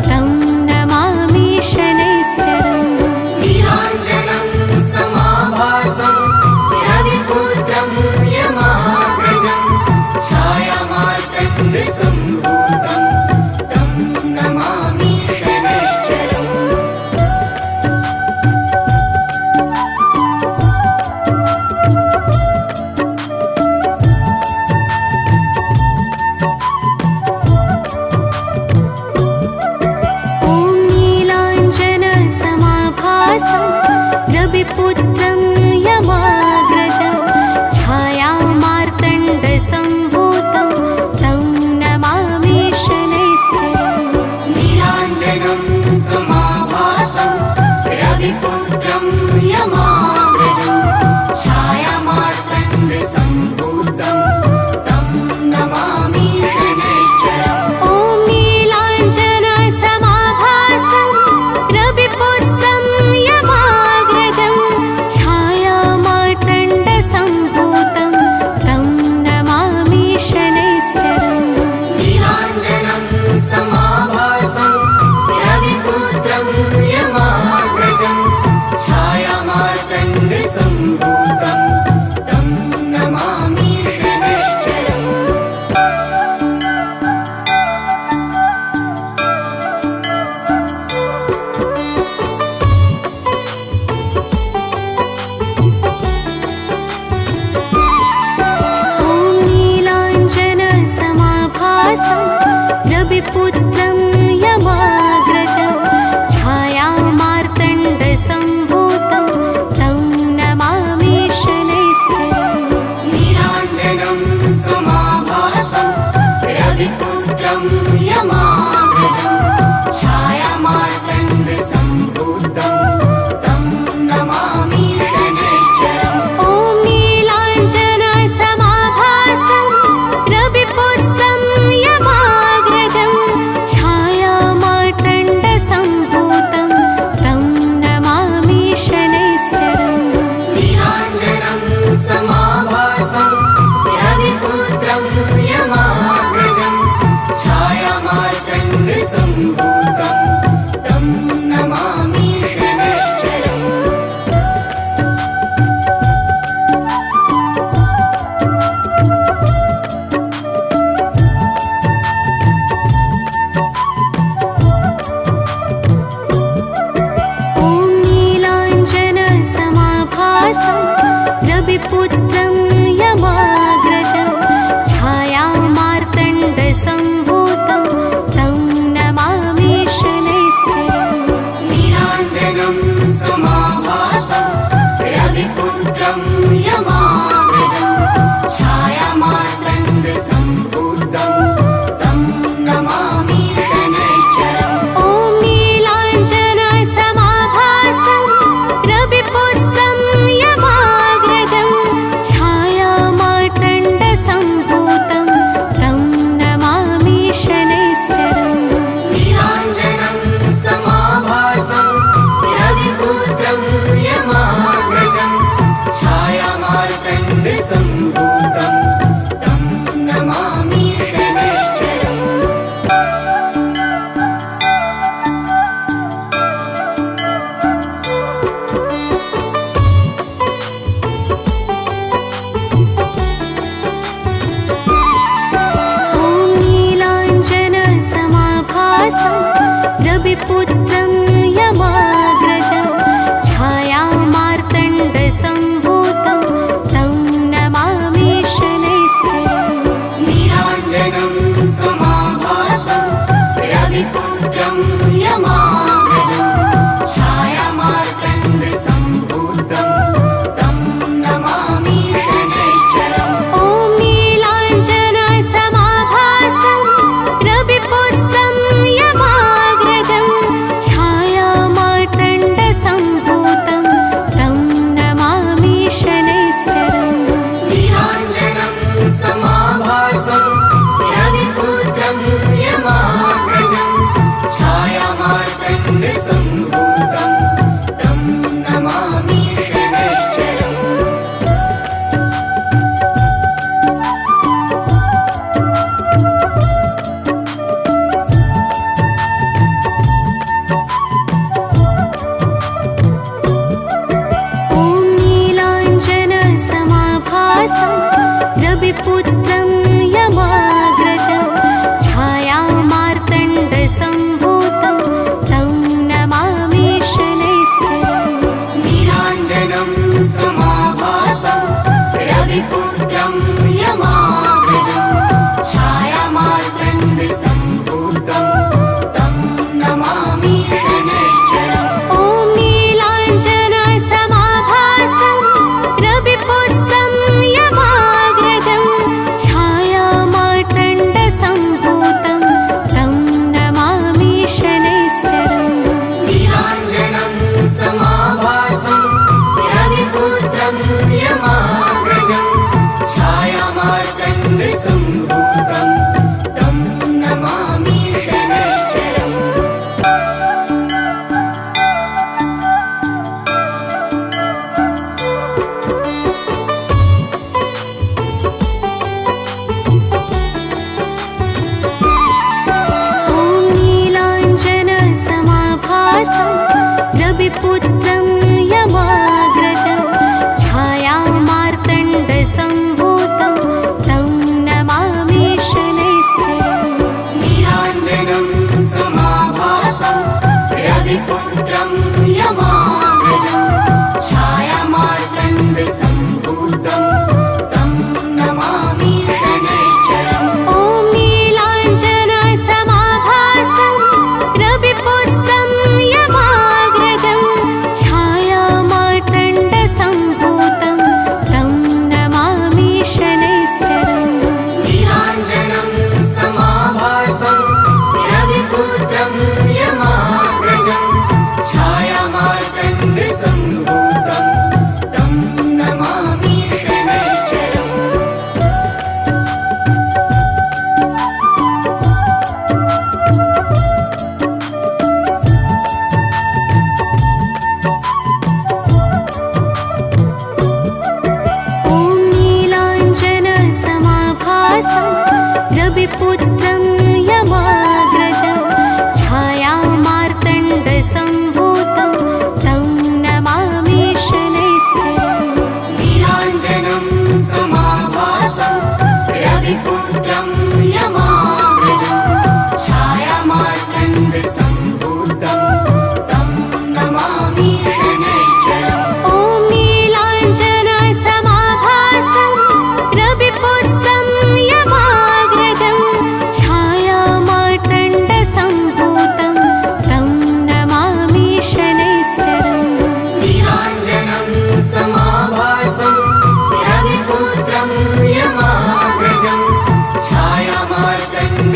S1: तं नमामि शनैश्चरम्
S5: नीलाञ्जनं समाभासं रविपुत्रं यमाग्रजं छायामार्तण्डसम्भूतं तं नमामि शनैश्चरम्
S1: रविपुत्रं यमाग्रजं छायामार्तण्डसम्भूतं तं नमामि शनैश्चरम्
S5: नीलाञ्जनं समाभासं रविपुत्रं यमाग्रजं छायामार्तण्डसम्भूतं तं नमामि शनैश्चरम्
S1: ॐ नीलाञ्जनसमाभासं रविपुत्रं यमाग्रजं छायामार्तण्डसम्भूतं तं नमामि शनैश्चरम्
S5: नीलाञ्जनं समाभासं रविपुत्रं यमाग्रजं छायामार्तण्डसम्भूतं तं नमामि शनैश्चरम्
S1: ॐ नीलाञ्जनसमाभासं रविपुत्रं यमाग्रजं छायामार्तण्डसम्भूतं तं नमामि शनैश्चरम्
S5: नीलाञ्जनं समाभासं रविपुत्रं यमाग्रजं छायामार्तण्डसम्भूतं तं नमामि शनैश्चरम्
S1: ॐ नीलाञ्जनसमाभासं रविपुत्रं यमाग्रजं छायामार्तण्डसम्भूतं तं नमामि शनैश्चरम्
S5: नीलाञ्जनं समाभासं रविपुत्रं यमाग्रजं छायामार्तण्डसम्भूतं तं नमामि शनैश्चरम्
S1: ॐ नीलाञ्जनसमाभासं रविपुत्रं यमाग्रजं छायामार्तण्डसम्भूतं तं नमामि शनैश्चरम्
S5: नीलाञ्जनं समाभासं रविपुत्रं यमाग्रजं छायामार्तण्डसम्भूतं तं नमामि शनैश्चरम्
S1: ॐ नीलाञ्जनसमाभासं रविपुत्रं यमाग्रजं छायामार्तण्डसम्भूतं तं नमामि शनैश्चरम्
S5: नीलाञ्जनं समाभासं रविपुत्रं यमाग्रजं छायामार्तण्डसम्भूतं तं नमामि शनैश्चरम्
S1: ॐ नीलाञ्जनसमाभासं रविपुत्रं यमाग्रजं छायामार्तण्डसम्भूतं तं नमामि शनैश्चरम्
S5: नीलाञ्जनं समाभासं रविपुत्रं यमाग्रजं छायामार्तण्डसम्भूतं तं नमामि शनैश्चरम्
S1: ॐ नीलाञ्जनसमाभासं रविपुत्रं यमाग्रजं छायामार्तण्डसम्भूतं तं नमामि शनैश्चरम्
S5: नीलाञ्जनं समाभासं रविपुत्रं यमाग्रजं छायामार्तण्डसम्भूतं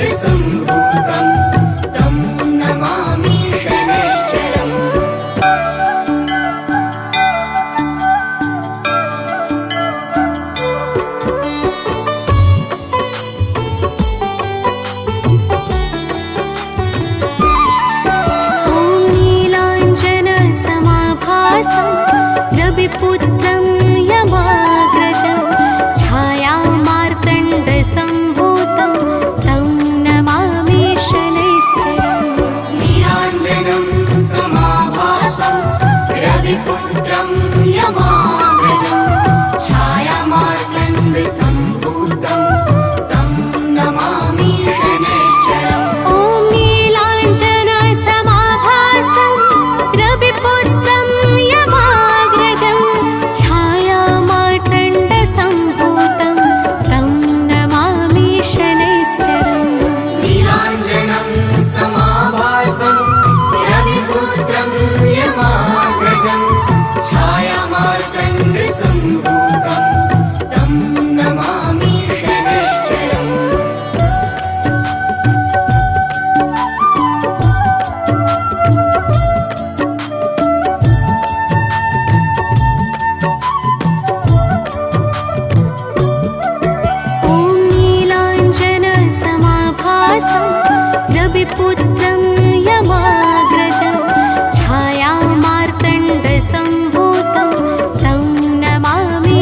S5: सम्भूतम्